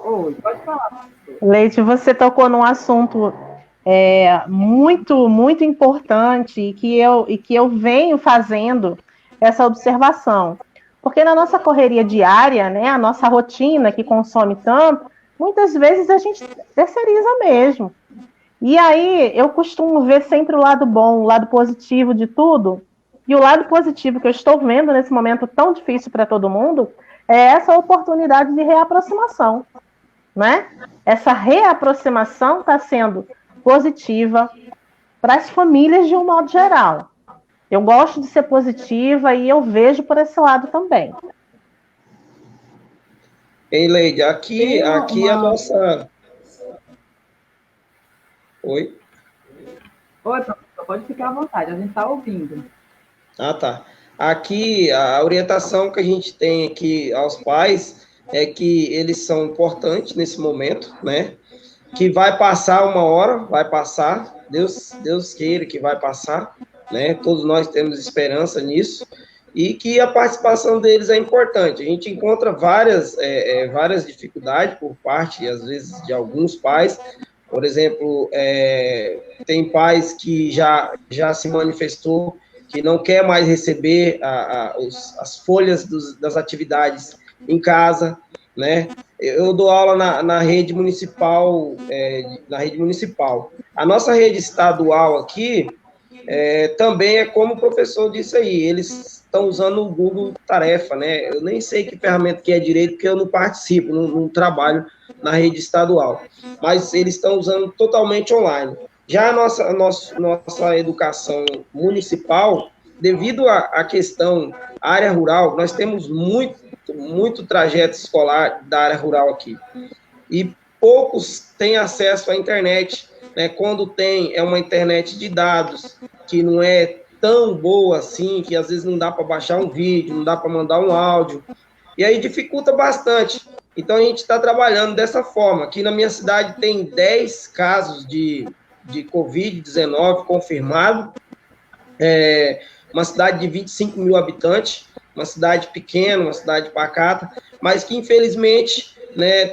[SPEAKER 1] Oi, pode falar, professor.
[SPEAKER 4] Leite, você tocou num assunto muito, muito importante e que eu venho fazendo essa observação. Porque na nossa correria diária, né, a nossa rotina que consome tanto, muitas vezes a gente terceiriza mesmo. E aí eu costumo ver sempre o lado bom, o lado positivo de tudo. E o lado positivo que eu estou vendo nesse momento tão difícil para todo mundo é essa oportunidade de reaproximação, né? Essa reaproximação está sendo positiva para as famílias de um modo geral. Eu gosto de ser positiva e eu vejo por esse lado também.
[SPEAKER 3] Ei, Leide, aqui a nossa... Oi?
[SPEAKER 1] Oi, professor, pode ficar à vontade, a gente está ouvindo.
[SPEAKER 3] Ah, tá. Aqui, a orientação que a gente tem aqui aos pais é que eles são importantes nesse momento, né? Que vai passar uma hora, vai passar, Deus queira que vai passar, né? Todos nós temos esperança nisso, e que a participação deles é importante. A gente encontra várias dificuldades por parte, às vezes, de alguns pais. Por exemplo, tem pais que já se manifestou que não quer mais receber as folhas das atividades em casa, né? Eu dou aula na rede municipal, A nossa rede estadual aqui também é como o professor disse aí, eles estão usando o Google Tarefa, né? Eu nem sei que ferramenta que é direito, porque eu não participo, não trabalho na rede estadual, mas eles estão usando totalmente online. Já a nossa educação municipal, devido à questão área rural, nós temos muito trajeto escolar da área rural aqui. E poucos têm acesso à internet, né? Quando tem, é uma internet de dados, que não é tão boa assim, que às vezes não dá para baixar um vídeo, não dá para mandar um áudio, e aí dificulta bastante. Então a gente está trabalhando dessa forma. Aqui na minha cidade tem 10 casos de Covid-19 confirmado, uma cidade de 25 mil habitantes, uma cidade pequena, uma cidade pacata, mas que infelizmente, né,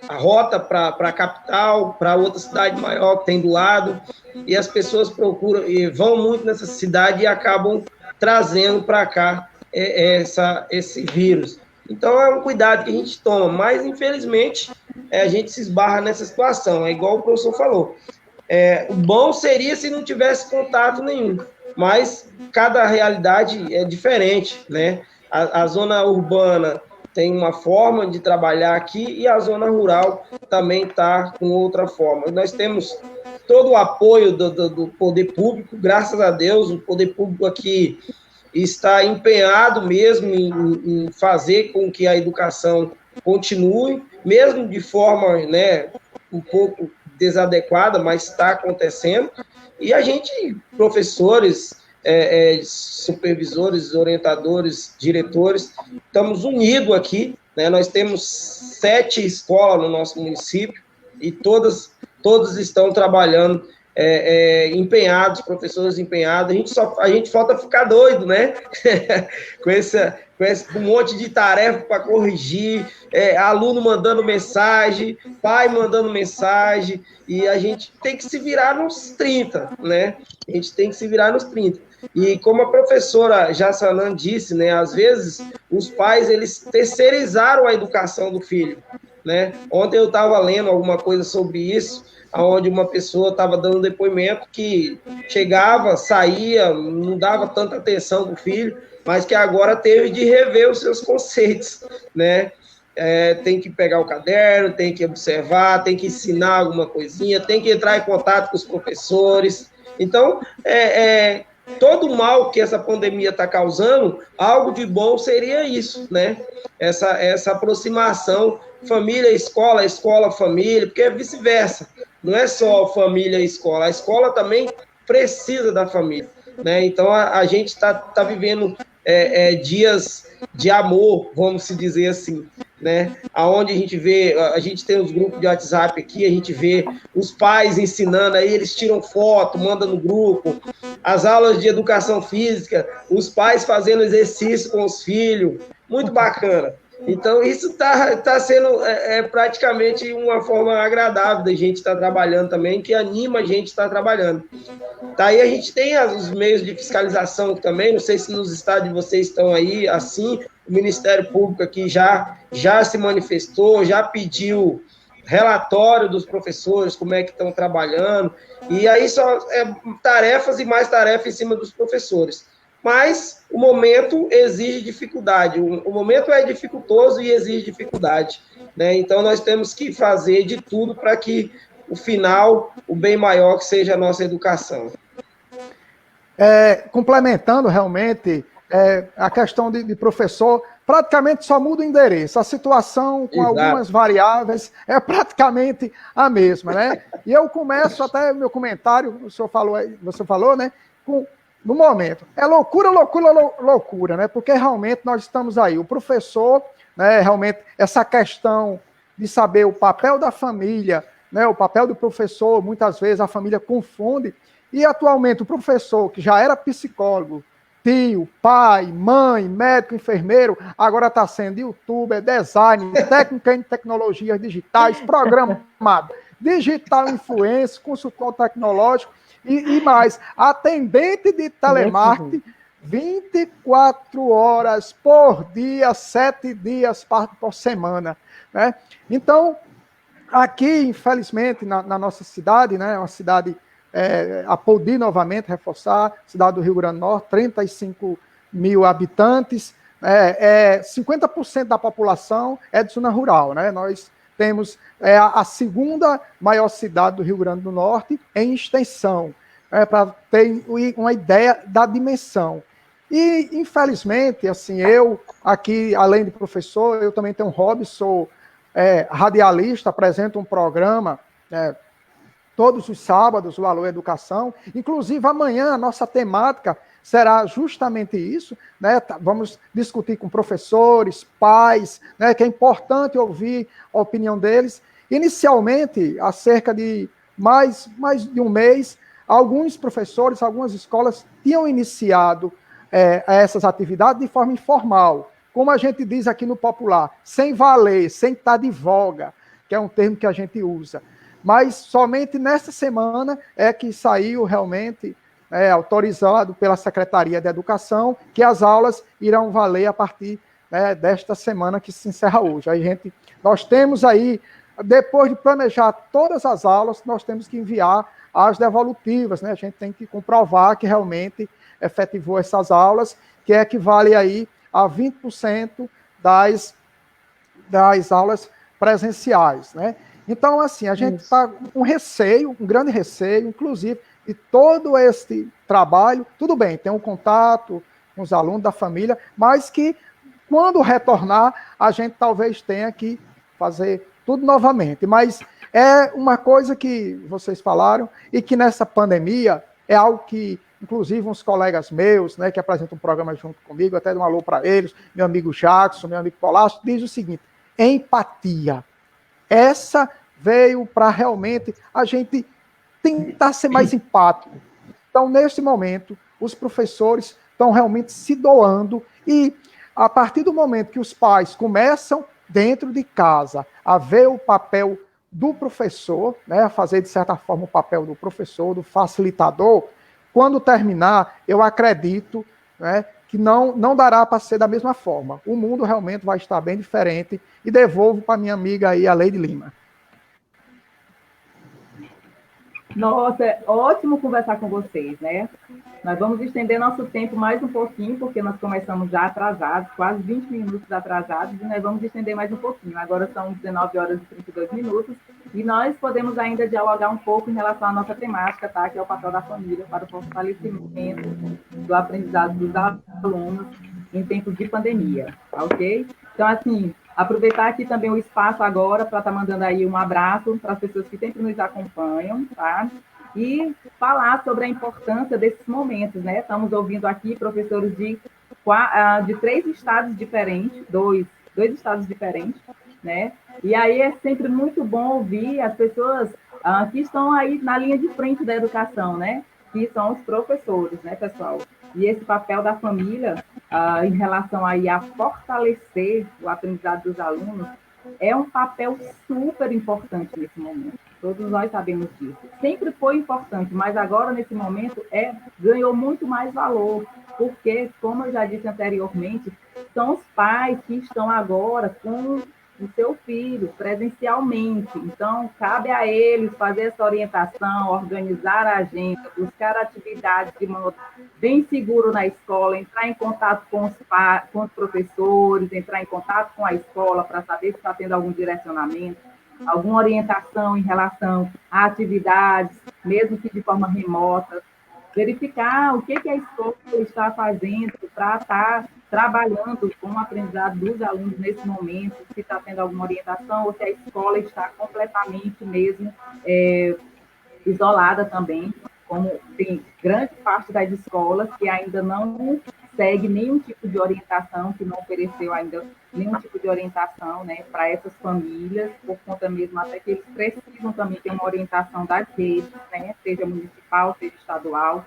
[SPEAKER 3] a rota para a capital, para outra cidade maior que tem do lado, e as pessoas procuram e vão muito nessa cidade e acabam trazendo para cá esse vírus. Então é um cuidado que a gente toma, mas infelizmente a gente se esbarra nessa situação, é igual o professor falou. O bom seria se não tivesse contato nenhum, mas cada realidade é diferente, né? A zona urbana tem uma forma de trabalhar aqui e a zona rural também está com outra forma. Nós temos todo o apoio do poder público, graças a Deus, o poder público aqui está empenhado mesmo em fazer com que a educação continue, mesmo de forma, né, um pouco desadequada, mas está acontecendo. E a gente, professores, supervisores, orientadores, diretores, estamos unidos aqui, né? Nós temos 7 escolas no nosso município e todos estão trabalhando empenhados, professores empenhados. A gente falta ficar doido, né? com um monte de tarefa para corrigir, aluno mandando mensagem, pai mandando mensagem, e a gente tem que se virar nos 30, né? A gente tem que se virar nos 30. E como a professora Jassanã disse, né, às vezes os pais, eles terceirizaram a educação do filho, né? Ontem eu estava lendo alguma coisa sobre isso, onde uma pessoa estava dando depoimento que chegava, saía, não dava tanta atenção para o filho, mas que agora teve de rever os seus conceitos, né? Tem que pegar o caderno, tem que observar, tem que ensinar alguma coisinha, tem que entrar em contato com os professores. Então, todo o mal que essa pandemia está causando, algo de bom seria isso, né? Essa aproximação, família, escola, família, porque é vice-versa. Não é só família e escola, a escola também precisa da família, né? Então, a gente está vivendo dias de amor, vamos se dizer assim, né? Aonde a gente tem os grupos de WhatsApp aqui, a gente vê os pais ensinando, aí eles tiram foto, mandam no grupo, as aulas de educação física, os pais fazendo exercício com os filhos, muito bacana. Então, isso tá sendo praticamente uma forma agradável da gente estar trabalhando também, que anima a gente estar trabalhando. Aí a gente tem os meios de fiscalização também, não sei se nos estados de vocês estão aí assim, o Ministério Público aqui já se manifestou, já pediu relatório dos professores, como é que estão trabalhando, e aí só tarefas e mais tarefas em cima dos professores. Mas o momento exige dificuldade, o momento é dificultoso e exige dificuldade, né? Então nós temos que fazer de tudo para que o final, o bem maior que seja a nossa educação.
[SPEAKER 2] Complementando realmente a questão de professor, praticamente só muda o endereço, a situação com Exato. Algumas variáveis é praticamente a mesma, né? E eu começo até o meu comentário, você falou, né, no momento. É loucura, né? Porque realmente nós estamos aí. O professor, né, realmente, essa questão de saber o papel da família, né, o papel do professor, muitas vezes a família confunde. E atualmente o professor, que já era psicólogo, tio, pai, mãe, médico, enfermeiro, agora está sendo youtuber, designer, técnica em tecnologias digitais, programador, digital influencer, consultor tecnológico, e mais, atendente de telemarketing, 24 horas por dia, 7 dias por semana, né? Então, aqui, infelizmente, na nossa cidade, né, uma cidade, Apodi novamente, reforçar, cidade do Rio Grande do Norte, 35 mil habitantes, 50% da população é de zona rural, né? Nós temos a segunda maior cidade do Rio Grande do Norte em extensão, para ter uma ideia da dimensão. E, infelizmente, assim, eu aqui, além de professor, eu também tenho um hobby, sou radialista, apresento um programa todos os sábados, o Alô Educação. Inclusive, amanhã a nossa temática será justamente isso, né? Vamos discutir com professores, pais, né? Que é importante ouvir a opinião deles. Inicialmente, há cerca de mais de um mês, alguns professores, algumas escolas tinham iniciado essas atividades de forma informal, como a gente diz aqui no popular, sem valer, sem estar de voga, que é um termo que a gente usa. Mas somente nesta semana é que saiu realmente autorizado pela Secretaria de Educação que as aulas irão valer a partir desta semana que se encerra hoje. Nós temos aí, depois de planejar todas as aulas, nós temos que enviar as devolutivas, né? A gente tem que comprovar que realmente efetivou essas aulas, que equivale aí a 20% das das aulas presenciais, né? Então, assim, a gente está com receio, um grande receio, inclusive, de todo esse trabalho. Tudo bem, tem um contato com os alunos da família, mas que quando retornar, a gente talvez tenha que fazer tudo novamente. Mas é uma coisa que vocês falaram e que nessa pandemia é algo que, inclusive, uns colegas meus, né, que apresentam um programa junto comigo, até dou um alô para eles, meu amigo Jackson, meu amigo Polasso, diz o seguinte: empatia. Essa veio para realmente a gente tentar ser mais empático. Então, nesse momento, os professores estão realmente se doando e, a partir do momento que os pais começam dentro de casa a ver o papel do professor, né, a fazer, de certa forma, o papel do professor, do facilitador, quando terminar, eu acredito, né, que não dará para ser da mesma forma. O mundo realmente vai estar bem diferente. E devolvo para minha amiga aí, a Leide Lima.
[SPEAKER 1] Nossa, é ótimo conversar com vocês, né? Nós vamos estender nosso tempo mais um pouquinho, porque nós começamos já atrasados, quase 20 minutos atrasados, e nós vamos estender mais um pouquinho. Agora são 19 horas e 32 minutos, e nós podemos ainda dialogar um pouco em relação à nossa temática, tá? Que é o papel da família para o fortalecimento do aprendizado dos alunos em tempos de pandemia, tá ok? Então, assim, aproveitar aqui também o espaço agora para estar mandando aí um abraço para as pessoas que sempre nos acompanham, tá? E falar sobre a importância desses momentos, né? Estamos ouvindo aqui professores de 3 estados diferentes, dois estados diferentes, né? E aí é sempre muito bom ouvir as pessoas que estão aí na linha de frente da educação, né? Que são os professores, né, pessoal? E esse papel da família em relação aí a fortalecer o aprendizado dos alunos é um papel super importante nesse momento. Todos nós sabemos disso. Sempre foi importante, mas agora, nesse momento, ganhou muito mais valor, porque, como eu já disse anteriormente, são os pais que estão agora com o seu filho presencialmente. Então, cabe a eles fazer essa orientação, organizar a agenda, buscar atividades de modo bem seguro na escola, entrar em contato com os professores, entrar em contato com a escola para saber se está tendo algum direcionamento, alguma orientação em relação a atividades, mesmo que de forma remota, verificar o que a escola está fazendo para estar trabalhando com o aprendizado dos alunos nesse momento, se está tendo alguma orientação ou se a escola está completamente mesmo isolada também, como tem grande parte das escolas que ainda não segue nenhum tipo de orientação, que não ofereceu ainda nenhum tipo de orientação, né, para essas famílias, por conta mesmo até que eles precisam também ter uma orientação das redes, né, seja municipal, seja estadual,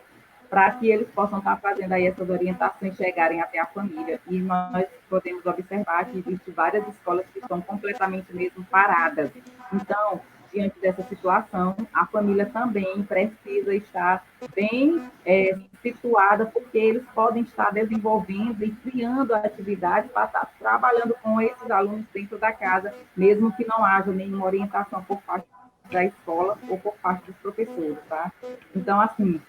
[SPEAKER 1] para que eles possam estar fazendo aí essas orientações chegarem até a família. E nós podemos observar que existem várias escolas que estão completamente mesmo paradas. Então, diante dessa situação, a família também precisa estar bem situada, porque eles podem estar desenvolvendo e criando atividades para estar trabalhando com esses alunos dentro da casa, mesmo que não haja nenhuma orientação por parte da escola ou por parte dos professores, tá? Então, assim,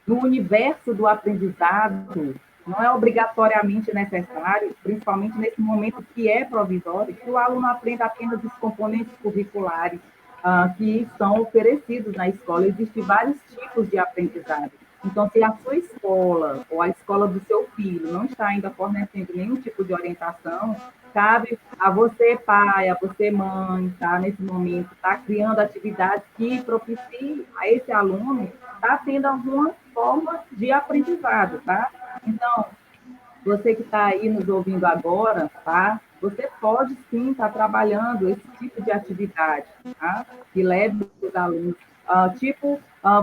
[SPEAKER 1] no universo do aprendizado, não é obrigatoriamente necessário, principalmente nesse momento que é provisório, que o aluno aprenda apenas os componentes curriculares que são oferecidos na escola. Existem vários tipos de aprendizado. Então, se a sua escola ou a escola do seu filho não está ainda fornecendo nenhum tipo de orientação, cabe a você, pai, a você, mãe, tá, nesse momento, tá criando atividades que propiciem a esse aluno tá tendo alguma forma de aprendizado, tá? Então, você que está aí nos ouvindo agora, tá? Você pode sim estar trabalhando esse tipo de atividade, tá? Que leve os alunos.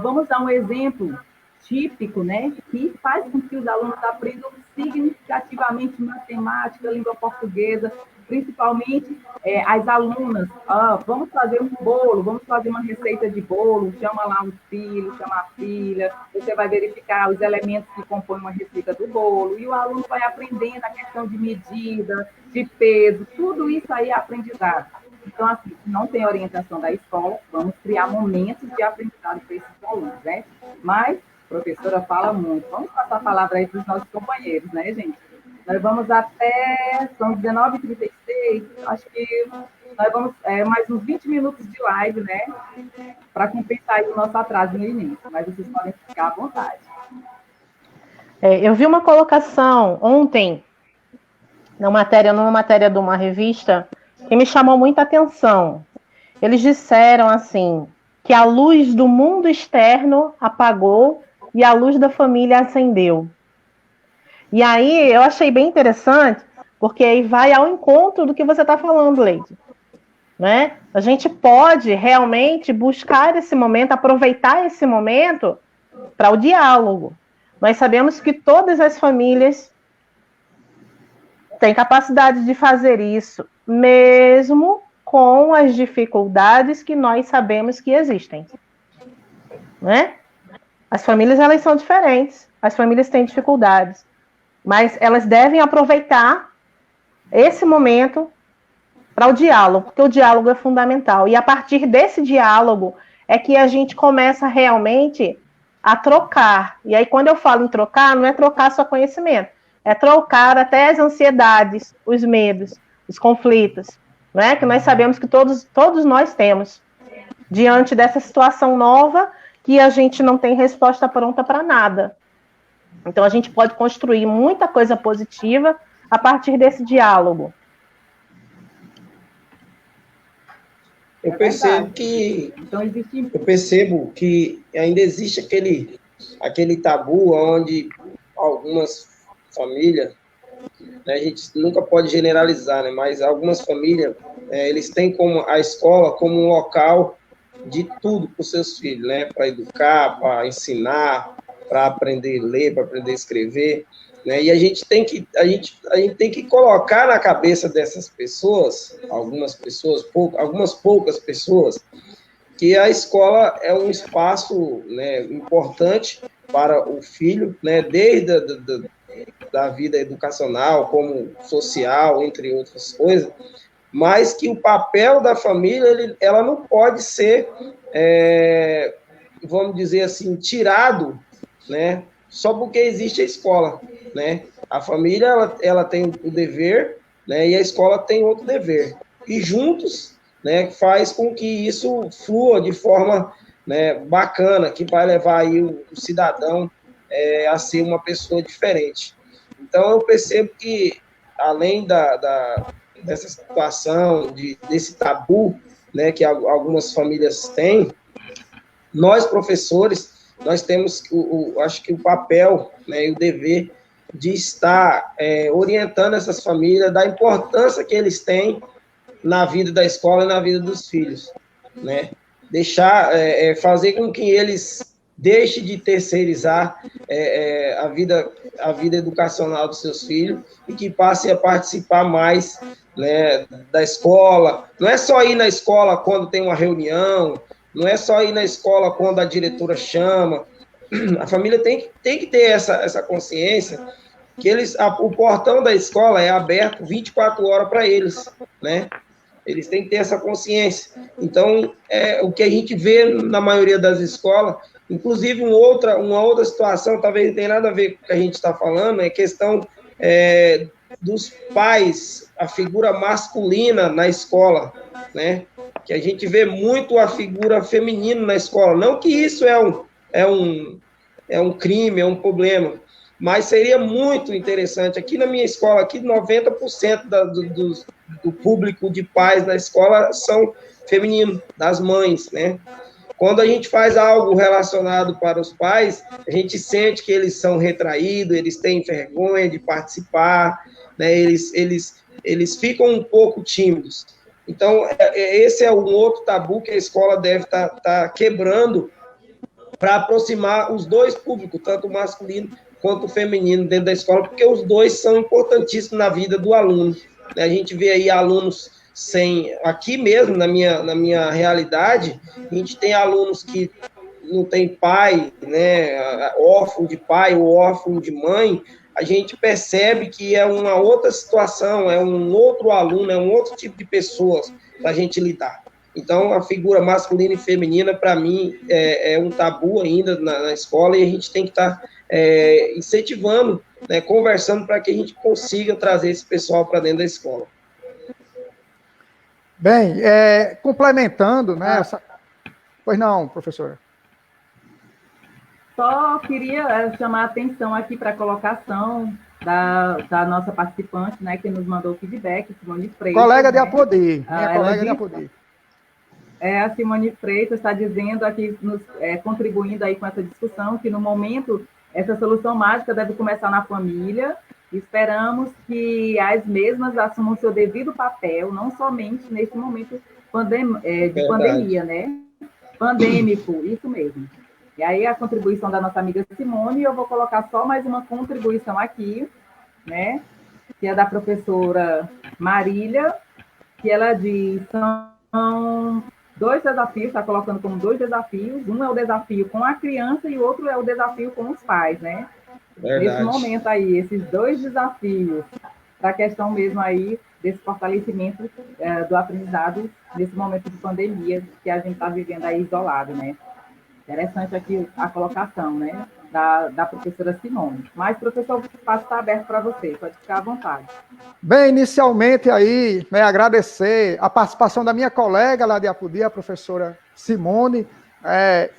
[SPEAKER 1] Vamos dar um exemplo típico, né? Que faz com que os alunos aprendam significativamente matemática, língua portuguesa, principalmente as alunas. Vamos fazer um bolo, vamos fazer uma receita de bolo, chama lá os filhos, chama a filha, você vai verificar os elementos que compõem uma receita do bolo, e o aluno vai aprendendo a questão de medida, de peso, tudo isso aí é aprendizado. Então, assim, se não tem orientação da escola, vamos criar momentos de aprendizado para esses alunos, né? Mas a professora fala muito. Vamos passar a palavra aí para os nossos companheiros, né, gente? Nós vamos até, são 19h36, acho que nós vamos mais uns 20 minutos de live, né? Para compensar aí o nosso atraso no início, mas vocês podem ficar à vontade.
[SPEAKER 4] Eu vi uma colocação ontem, numa matéria de uma revista, que me chamou muita atenção. Eles disseram assim, que a luz do mundo externo apagou e a luz da família acendeu. E aí eu achei bem interessante, porque aí vai ao encontro do que você está falando, Leide. Né? A gente pode realmente buscar esse momento, aproveitar esse momento para o diálogo. Nós sabemos que todas as famílias têm capacidade de fazer isso, mesmo com as dificuldades que nós sabemos que existem. Né? As famílias, elas são diferentes, as famílias têm dificuldades, mas elas devem aproveitar esse momento para o diálogo, porque o diálogo é fundamental. E a partir desse diálogo é que a gente começa realmente a trocar. E aí, quando eu falo em trocar, não é trocar só conhecimento, é trocar até as ansiedades, os medos, os conflitos, né? Que nós sabemos que todos nós temos diante dessa situação nova que a gente não tem resposta pronta para nada. Então, a gente pode construir muita coisa positiva a partir desse diálogo.
[SPEAKER 3] Eu percebo que ainda existe aquele tabu onde algumas famílias, né, a gente nunca pode generalizar, né, mas algumas famílias, eles têm como a escola como um local de tudo para os seus filhos, né, para educar, para ensinar, para aprender a ler, para aprender a escrever, né, e a gente tem que colocar na cabeça dessas pessoas, algumas poucas pessoas, que a escola é um espaço, né, importante para o filho, né, desde da vida educacional, como social, entre outras coisas, mas que o papel da família, ela não pode ser, vamos dizer assim, tirado, né, só porque existe a escola, né? A família, ela tem o dever, né, e a escola tem outro dever. E juntos, né, faz com que isso flua de forma, né, bacana, que vai levar aí o cidadão a ser uma pessoa diferente. Então, eu percebo que, além dessa situação, desse tabu, né, que algumas famílias têm, nós, professores, nós temos, acho que o papel, né, e o dever de estar orientando essas famílias da importância que eles têm na vida da escola e na vida dos filhos, né? Fazer com que eles deixem de terceirizar a vida educacional dos seus filhos e que passem a participar mais, né, da escola. Não é só ir na escola quando tem uma reunião, não é só ir na escola quando a diretora chama. A família tem que ter essa consciência que o portão da escola é aberto 24 horas para eles, né? Eles têm que ter essa consciência. Então, o que a gente vê na maioria das escolas, inclusive uma outra situação, talvez não tenha nada a ver com o que a gente está falando, é questão dos pais, a figura masculina na escola, né? Que a gente vê muito a figura feminina na escola. Não que isso é um crime, é um problema, mas seria muito interessante. Aqui na minha escola, aqui 90% do público de pais na escola são femininos, das mães, né? Quando a gente faz algo relacionado para os pais, a gente sente que eles são retraídos, eles têm vergonha de participar, né? Eles ficam um pouco tímidos. Então, esse é um outro tabu que a escola deve estar quebrando para aproximar os dois públicos, tanto o masculino quanto o feminino dentro da escola, porque os dois são importantíssimos na vida do aluno. A gente vê aí alunos aqui mesmo, na minha realidade, a gente tem alunos que não tem pai, né, órfão de pai ou órfão de mãe. A gente percebe que é uma outra situação, é um outro aluno, é um outro tipo de pessoas para a gente lidar. Então, a figura masculina e feminina, para mim, é um tabu ainda na escola, e a gente tem que estar incentivando, né, conversando para que a gente consiga trazer esse pessoal para dentro da escola.
[SPEAKER 2] Bem, complementando, né? Pois não, professora.
[SPEAKER 1] Só queria chamar a atenção aqui para a colocação da nossa participante, né, que nos mandou o feedback, Simone Freitas.
[SPEAKER 2] Colega de
[SPEAKER 1] né?
[SPEAKER 2] Apodi, minha colega de Apodi.
[SPEAKER 1] A Simone Freitas está dizendo aqui, contribuindo aí com essa discussão, que no momento essa solução mágica deve começar na família. Esperamos que as mesmas assumam seu devido papel, não somente nesse momento de pandemia, né? Pandêmico, isso mesmo. E aí a contribuição da nossa amiga Simone, eu vou colocar só mais uma contribuição aqui, né? Que é da professora Marília, que ela diz, são 2 desafios, está colocando como 2 desafios, um é o desafio com a criança e o outro é o desafio com os pais, né? Verdade. Nesse momento aí, esses 2 desafios, para a questão mesmo aí desse fortalecimento do aprendizado nesse momento de pandemia que a gente está vivendo aí isolado, né? Interessante aqui a colocação, né, da professora Simone. Mas, professor, o espaço está aberto para você, pode ficar à vontade.
[SPEAKER 2] Bem, inicialmente aí, né, agradecer a participação da minha colega lá de Apodi, a professora Simone,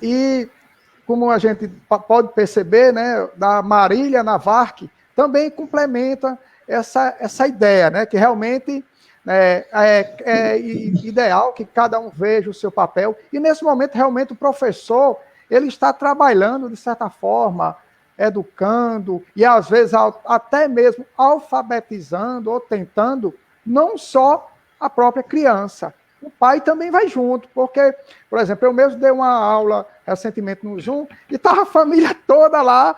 [SPEAKER 2] e como a gente pode perceber, né, da Marília Navarque, também complementa essa ideia, né, que realmente é ideal que cada um veja o seu papel, e nesse momento realmente o professor, ele está trabalhando de certa forma, educando, e às vezes até mesmo alfabetizando ou tentando, não só a própria criança, o pai também vai junto, porque, por exemplo, eu mesmo dei uma aula recentemente no Zoom, e estava a família toda lá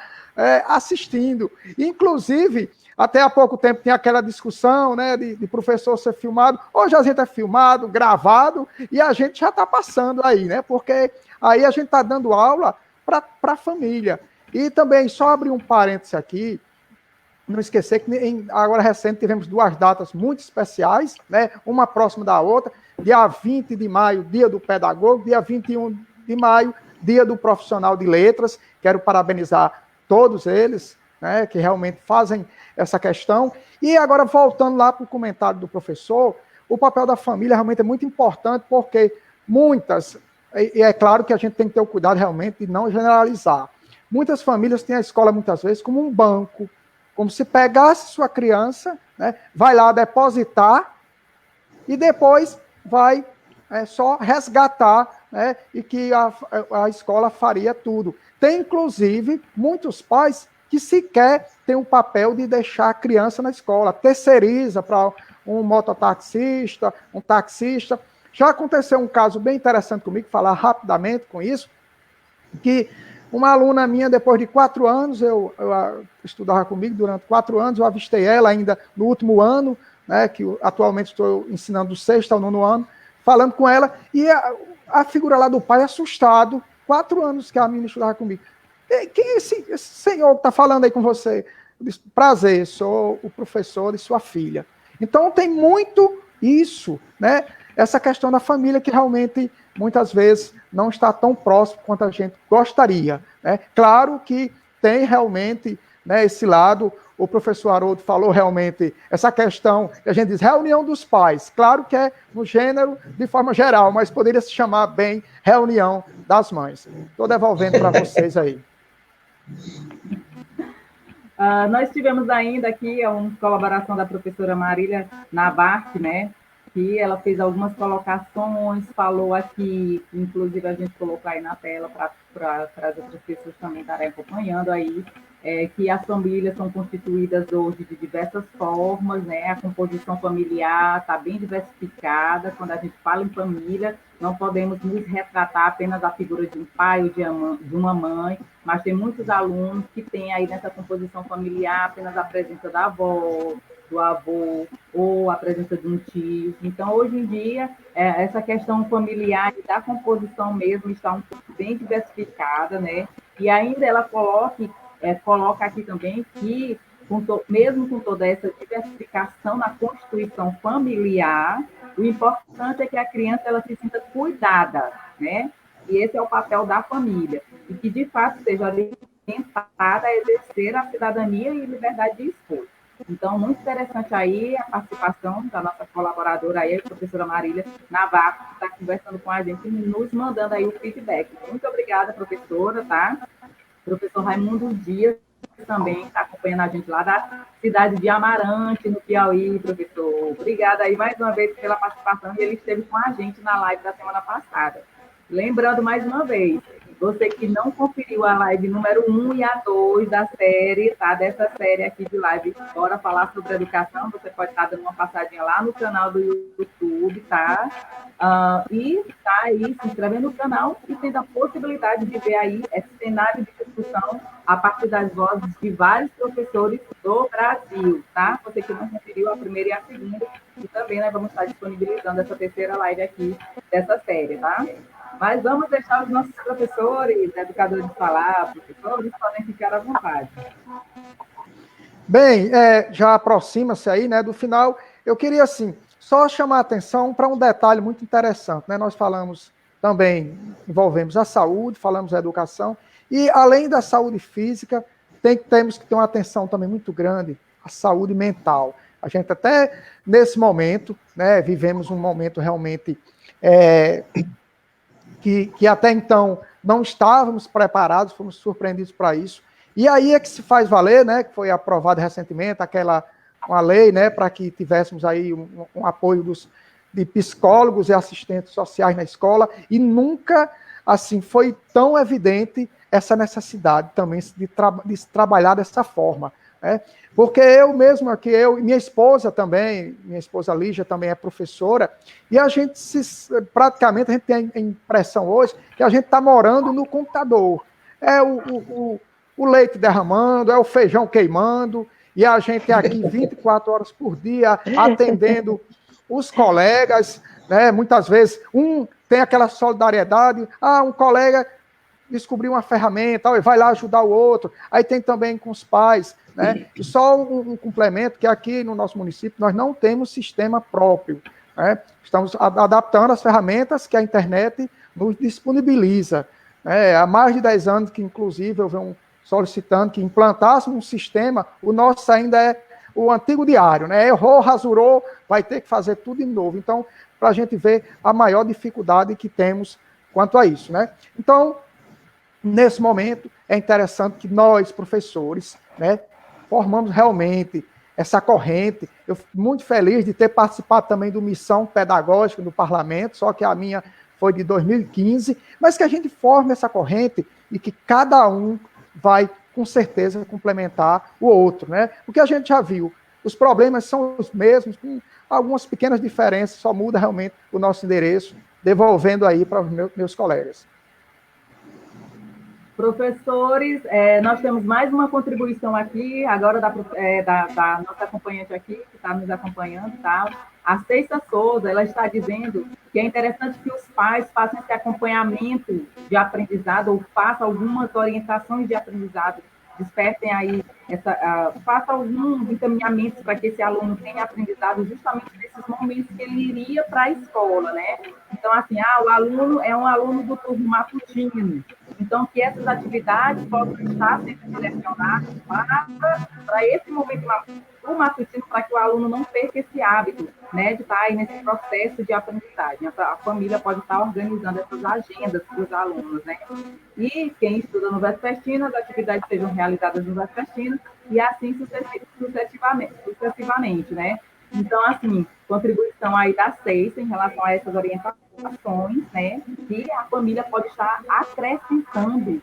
[SPEAKER 2] assistindo, inclusive, até há pouco tempo tinha aquela discussão, né, de professor ser filmado. Hoje a gente é filmado, gravado, e a gente já está passando aí, né, porque aí a gente está dando aula para a família. E também, só abrir um parêntese aqui, não esquecer que agora recente tivemos 2 datas muito especiais, né, uma próxima da outra, dia 20 de maio, dia do pedagogo, dia 21 de maio, dia do profissional de letras. Quero parabenizar todos eles, né, que realmente fazem essa questão. E agora, voltando lá para o comentário do professor, o papel da família realmente é muito importante, porque muitas, e é claro que a gente tem que ter o cuidado realmente de não generalizar, muitas famílias têm a escola muitas vezes como um banco, como se pegasse sua criança, né, vai lá depositar e depois vai só resgatar, né, e que a escola faria tudo. Tem, inclusive, muitos pais que sequer tem o papel de deixar a criança na escola, terceiriza para um mototaxista, um taxista. Já aconteceu um caso bem interessante comigo, falar rapidamente com isso, que uma aluna minha, depois de 4 anos, eu estudava comigo durante 4 anos, eu avistei ela ainda no último ano, né, que atualmente estou ensinando do 6º ao 9º ano, falando com ela, e a figura lá do pai assustado, 4 anos que a menina estudava comigo. Quem é esse senhor que está falando aí com você? Eu disse, prazer, sou o professor de sua filha. Então tem muito isso, né? Essa questão da família que realmente, muitas vezes, não está tão próximo quanto a gente gostaria, né? Claro que tem realmente, né, esse lado, o professor Haroldo falou realmente, essa questão, que a gente diz, reunião dos pais, claro que é no gênero de forma geral, mas poderia se chamar bem reunião das mães. Estou devolvendo para vocês aí.
[SPEAKER 1] Nós tivemos ainda aqui uma colaboração da professora Marília Navarque, né, que ela fez algumas colocações, falou aqui, inclusive a gente colocou aí na tela para as outras pessoas também estarem acompanhando aí, que as famílias são constituídas hoje de diversas formas, né? A composição familiar está bem diversificada. Quando a gente fala em família, não podemos nos retratar apenas a figura de um pai ou de uma mãe, mas tem muitos alunos que têm aí nessa composição familiar apenas a presença da avó, do avô, ou a presença de um tio. Então, hoje em dia, essa questão familiar e da composição mesmo está um pouco bem diversificada, né? E ainda ela coloca aqui também que, mesmo com toda essa diversificação na constituição familiar, O importante é que a criança ela se sinta cuidada, né? E esse é o papel da família. E que, de fato, seja orientada a exercer a cidadania e liberdade de escolha. Então, muito interessante aí a participação da nossa colaboradora aí, a professora Marília Navarro, que está conversando com a gente, nos mandando aí o feedback. Muito obrigada, professora, tá? Professor Raimundo Dias também está acompanhando a gente lá da cidade de Amarante, no Piauí, professor. Obrigada aí mais uma vez pela participação, e ele esteve com a gente na live da semana passada. Lembrando mais uma vez, você que não conferiu a live número 1 e a 2 da série, tá? Dessa série aqui de live, bora falar sobre educação, você pode estar dando uma passadinha lá no canal do YouTube, tá? E tá aí se inscrevendo no canal e tendo a possibilidade de ver aí esse cenário de discussão a partir das vozes de vários professores do Brasil, tá? Você que não conferiu a primeira e a segunda, e também nós vamos estar disponibilizando essa terceira live aqui dessa série, tá? Mas vamos deixar os nossos professores, educadores falar, professores, podem ficar à vontade.
[SPEAKER 2] Bem, já aproxima-se aí, né, do final. Eu queria, assim, só chamar a atenção para um detalhe muito interessante, né? Nós falamos também, envolvemos a saúde, falamos da educação, e além da saúde física, temos que ter uma atenção também muito grande à saúde mental. A gente até, nesse momento, né, vivemos um momento realmente que até então não estávamos preparados, fomos surpreendidos para isso. E aí é que se faz valer, né, que foi aprovada recentemente uma lei, né, para que tivéssemos aí um apoio de psicólogos e assistentes sociais na escola, e nunca, assim, foi tão evidente essa necessidade também de se trabalhar dessa forma, né? Porque eu mesmo aqui, minha esposa também, minha esposa Lígia também é professora, e a gente praticamente, a gente tem a impressão hoje que a gente está morando no computador. É o leite derramando, é o feijão queimando, e a gente é aqui 24 horas por dia atendendo os colegas, né? Muitas vezes um tem aquela solidariedade, um colega descobriu uma ferramenta, vai lá ajudar o outro. Aí tem também com os pais, né? E só um complemento, que aqui no nosso município nós não temos sistema próprio, né? Estamos adaptando as ferramentas que a internet nos disponibiliza, né? Há mais de 10 anos que, inclusive, eu venho solicitando que implantássemos um sistema, o nosso ainda é o antigo diário, né? Errou, rasurou, vai ter que fazer tudo de novo. Então, para a gente ver a maior dificuldade que temos quanto a isso, né? Então, nesse momento, é interessante que nós, professores, né, formamos realmente essa corrente. Eu fico muito feliz de ter participado também do Missão Pedagógica do Parlamento, só que a minha foi de 2015, mas que a gente forme essa corrente e que cada um vai, com certeza, complementar o outro, né? Porque a gente já viu, os problemas são os mesmos, com algumas pequenas diferenças, só muda realmente o nosso endereço, devolvendo aí para os meus colegas.
[SPEAKER 1] Professores, nós temos mais uma contribuição aqui, agora da nossa acompanhante aqui, que está nos acompanhando, tá? A Ceissa Souza, ela está dizendo que é interessante que os pais façam esse acompanhamento de aprendizado, ou façam algumas orientações de aprendizado, despertem aí, façam alguns encaminhamentos para que esse aluno tenha aprendizado justamente nesses momentos que ele iria para a escola, né? Então, assim, o aluno é um aluno do turno matutino, então, que essas atividades possam estar sendo direcionadas para esse momento matutino, para que o aluno não perca esse hábito, né, de estar aí nesse processo de aprendizagem. A família pode estar organizando essas agendas para os alunos, né? E quem estuda no vespertino, as atividades sejam realizadas no vespertino, e assim sucessivamente, né? Então, assim, contribuição aí da CEIS em relação a essas orientações, né, que a família pode estar acrescentando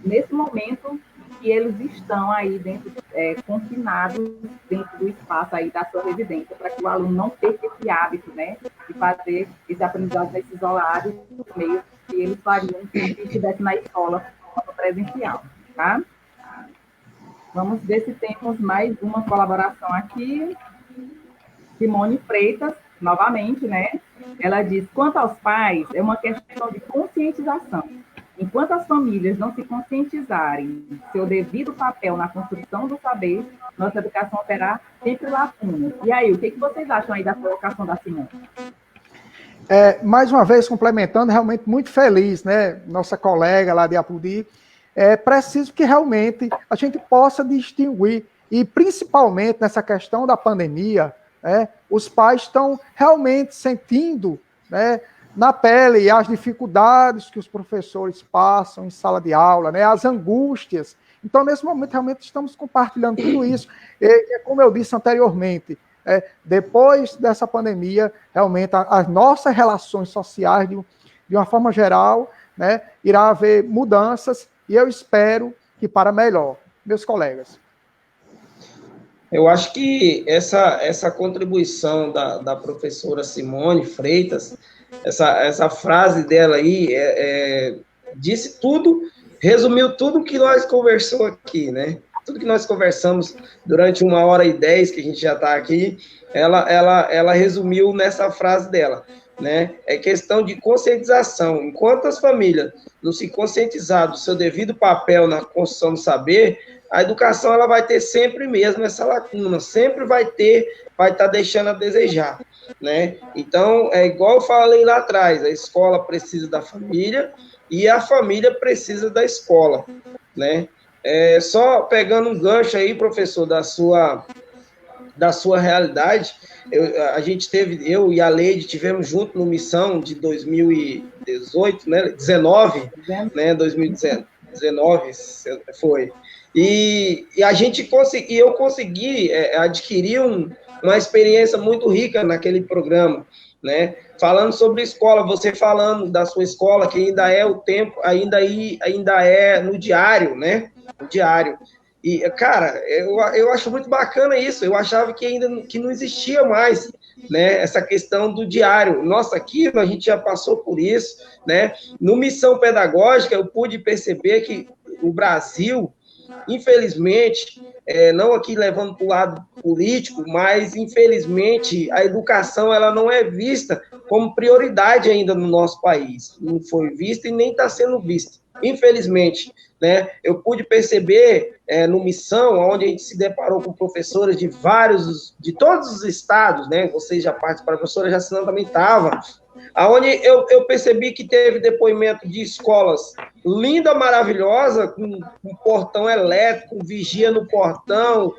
[SPEAKER 1] nesse momento que eles estão aí confinados dentro do espaço aí da sua residência, para que o aluno não perca esse hábito, né, de fazer esse aprendizado nesses horários meio que eles fariam se estivesse na escola presencial, tá? Vamos ver se temos mais uma colaboração aqui. Simone Freitas, novamente, né? Ela diz: quanto aos pais, é uma questão de conscientização. Enquanto as famílias não se conscientizarem do seu devido papel na construção do saber, nossa educação terá sempre lacunas. E aí, o que vocês acham aí da colocação da Simone?
[SPEAKER 2] Mais uma vez, complementando, realmente muito feliz, né? Nossa colega lá de Apodi. É preciso que realmente a gente possa distinguir, e principalmente nessa questão da pandemia, né, os pais estão realmente sentindo, né, na pele as dificuldades que os professores passam em sala de aula, né, as angústias. Então, nesse momento, realmente estamos compartilhando tudo isso. E, como eu disse anteriormente, depois dessa pandemia, realmente as nossas relações sociais, de uma forma geral, né, irá haver mudanças, e eu espero que para melhor. Meus colegas.
[SPEAKER 3] Eu acho que essa contribuição da professora Simone Freitas, essa frase dela aí, disse tudo, resumiu tudo que nós conversamos aqui, né? Tudo que nós conversamos durante 1h10 que a gente já está aqui, ela resumiu nessa frase dela, né? É questão de conscientização. Enquanto as famílias não se conscientizar do seu devido papel na construção do saber, a educação ela vai ter sempre mesmo essa lacuna, sempre vai estar deixando a desejar, né? Então, é igual eu falei lá atrás, a escola precisa da família e a família precisa da escola, né? Só pegando um gancho aí, professor, da sua realidade, eu e a Leide tivemos junto no Missão de 2018, né? 19, né? 2019 foi. E eu consegui adquirir uma experiência muito rica naquele programa, né? Falando sobre escola, você falando da sua escola, que ainda é o tempo, ainda é no diário, né? No diário. E, cara, eu acho muito bacana isso. Eu achava que não existia mais, né, essa questão do diário. Nossa, aqui a gente já passou por isso, né? No Missão Pedagógica, eu pude perceber que o Brasil, infelizmente, não aqui levando para o lado político, mas, infelizmente, a educação ela não é vista como prioridade ainda no nosso país. Não foi vista e nem está sendo vista. Infelizmente, né? Eu pude perceber no Missão, onde a gente se deparou com professores de todos os estados, né? Vocês já participaram, a professora Jacinã também estava, aonde eu percebi que teve depoimento de escolas linda, maravilhosa, com portão elétrico, com vigia no portão,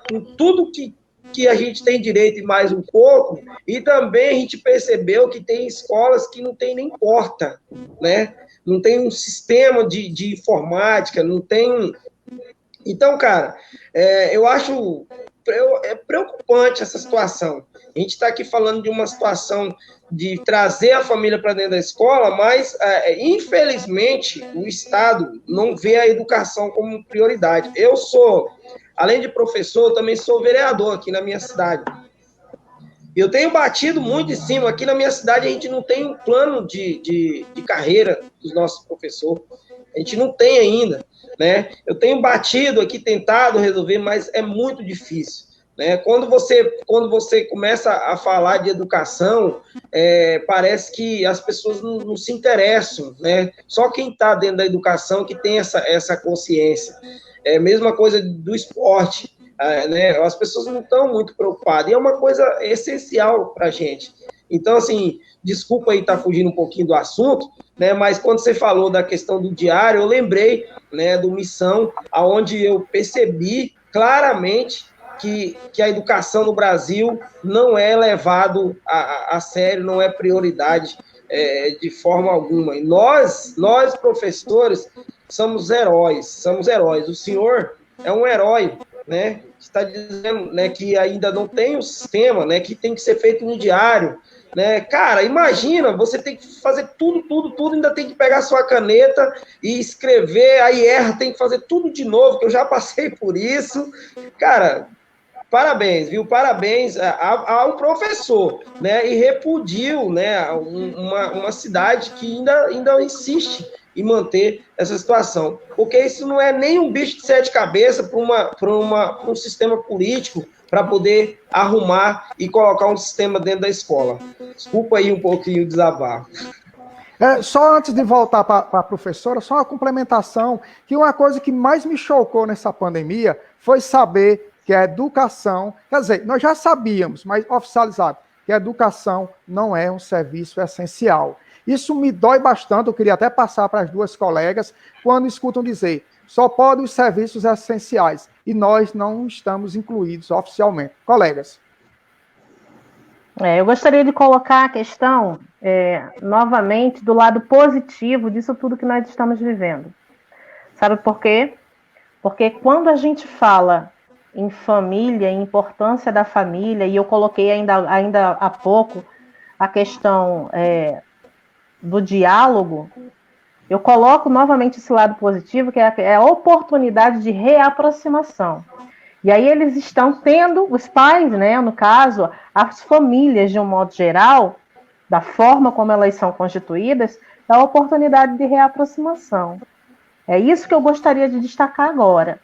[SPEAKER 3] com tudo que a gente tem direito e mais um pouco, e também a gente percebeu que tem escolas que não tem nem porta, né? Não tem um sistema de informática, não tem... Então, cara, eu acho preocupante essa situação. A gente está aqui falando de uma situação de trazer a família para dentro da escola, mas, infelizmente, o Estado não vê a educação como prioridade. Eu sou, além de professor, eu também sou vereador aqui na minha cidade. Eu tenho batido muito em cima. Aqui na minha cidade, a gente não tem um plano de carreira dos nossos professores. A gente não tem ainda, né? Eu tenho batido aqui, tentado resolver, mas é muito difícil, né? Quando você começa a falar de educação, parece que as pessoas não se interessam, né? Só quem está dentro da educação que tem essa consciência. É a mesma coisa do esporte. Né, as pessoas não estão muito preocupadas, e é uma coisa essencial para a gente. Então, assim, desculpa aí estar fugindo um pouquinho do assunto, né, mas quando você falou da questão do diário, eu lembrei, né, do Missão, onde eu percebi claramente que a educação no Brasil não é levado a sério, não é prioridade de forma alguma. E nós, professores, somos heróis. O senhor é um herói, né? Está dizendo, né, que ainda não tem o sistema, né, que tem que ser feito no diário, né? Cara, imagina, você tem que fazer tudo, ainda tem que pegar sua caneta e escrever, aí erra, tem que fazer tudo de novo, que eu já passei por isso. Cara, parabéns, viu? Parabéns ao professor, né? E repudio, né, uma cidade que ainda insiste e manter essa situação. Porque isso não é nem um bicho de 7 cabeças para um sistema político para poder arrumar e colocar um sistema dentro da escola. Desculpa aí um pouquinho o desabafo.
[SPEAKER 2] Só antes de voltar para a professora, só uma complementação, que uma coisa que mais me chocou nessa pandemia foi saber que a educação, quer dizer, nós já sabíamos, mas oficializado, que a educação não é um serviço essencial. Isso me dói bastante, eu queria até passar para as duas colegas, quando escutam dizer, só podem os serviços essenciais, e nós não estamos incluídos oficialmente. Colegas.
[SPEAKER 4] Eu gostaria de colocar a questão, novamente, do lado positivo disso tudo que nós estamos vivendo. Sabe por quê? Porque quando a gente fala em família, em importância da família, e eu coloquei ainda há pouco a questão do diálogo, eu coloco novamente esse lado positivo, que é a oportunidade de reaproximação. E aí eles estão tendo, os pais, né, no caso, as famílias de um modo geral, da forma como elas são constituídas, da oportunidade de reaproximação. É isso que eu gostaria de destacar agora.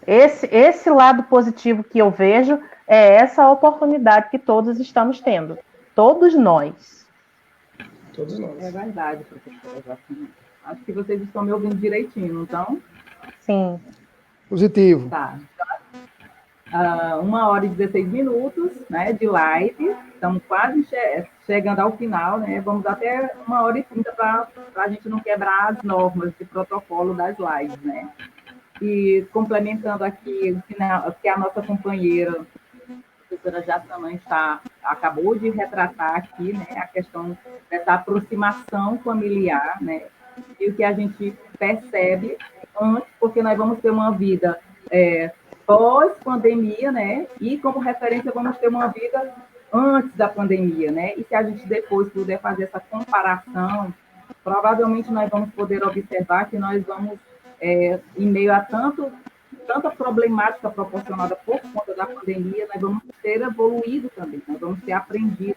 [SPEAKER 4] Esse lado positivo que eu vejo é essa oportunidade que todos estamos tendo. Todos nós.
[SPEAKER 3] Todos nós.
[SPEAKER 1] É verdade, professora. Acho que vocês estão me ouvindo direitinho, então?
[SPEAKER 4] Sim.
[SPEAKER 2] Positivo.
[SPEAKER 1] Tá. 1h16, né, de live. Estamos quase chegando ao final, né? Vamos até 1h30 para a gente não quebrar as normas de protocolo das lives, né? E complementando aqui que a nossa companheira, a professora Jassanã, acabou de retratar aqui, né, a questão dessa aproximação familiar, né? E o que a gente percebe antes, porque nós vamos ter uma vida pós-pandemia, né? E como referência vamos ter uma vida antes da pandemia, né? E se a gente depois puder fazer essa comparação, provavelmente nós vamos poder observar que nós vamos, em meio a tanta problemática proporcionada por conta da pandemia, nós vamos ter evoluído também, nós vamos ter aprendido,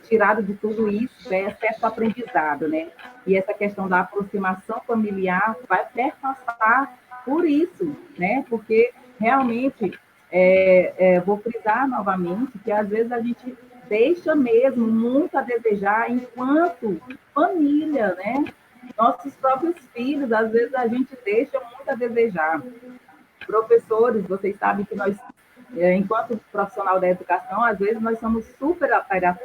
[SPEAKER 1] tirado de tudo isso, certo aprendizado, né? E essa questão da aproximação familiar vai perpassar por isso, né? Porque realmente, vou frisar novamente que às vezes a gente deixa mesmo muito a desejar enquanto família, né? Nossos próprios filhos, às vezes a gente deixa muito a desejar. Professores, vocês sabem que nós, enquanto profissional da educação, às vezes nós somos super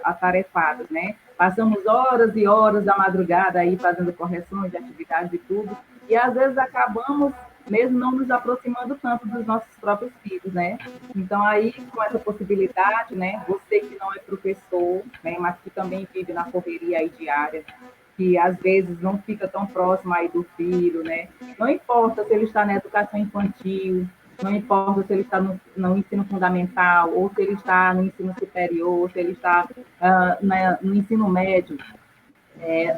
[SPEAKER 1] atarefados, né? Passamos horas e horas da madrugada aí fazendo correções de atividades e tudo, e às vezes acabamos mesmo não nos aproximando tanto dos nossos próprios filhos, né? Então, aí, com essa possibilidade, né, você que não é professor, né, mas que também vive na correria aí diária, que às vezes não fica tão próximo aí do filho, né? Não importa se ele está na educação infantil, não importa se ele está no ensino fundamental, ou se ele está no ensino superior, ou se ele está no ensino médio.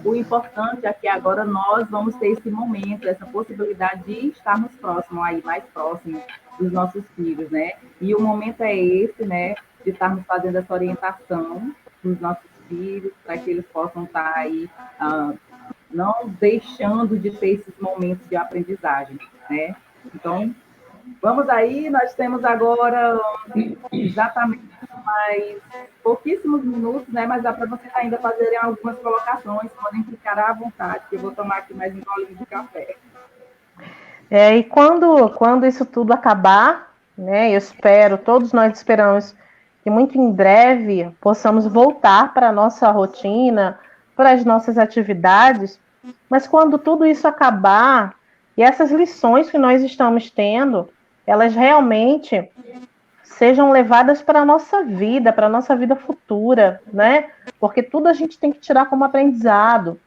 [SPEAKER 1] O importante é que agora nós vamos ter esse momento, essa possibilidade de estarmos próximos, aí, mais próximos dos nossos filhos, né? E o momento é esse, né, de estarmos fazendo essa orientação dos nossos filhos, para que eles possam estar aí, não deixando de ter esses momentos de aprendizagem, né? Então, vamos aí, nós temos agora exatamente mais pouquíssimos minutos, né? Mas dá para vocês ainda fazerem algumas colocações, podem ficar à vontade, que eu vou tomar aqui mais um golinho de café.
[SPEAKER 4] E quando isso tudo acabar, né? Todos nós esperamos que muito em breve possamos voltar para a nossa rotina, para as nossas atividades, mas quando tudo isso acabar, e essas lições que nós estamos tendo, elas realmente sejam levadas para a nossa vida futura, né? Porque tudo a gente tem que tirar como aprendizado.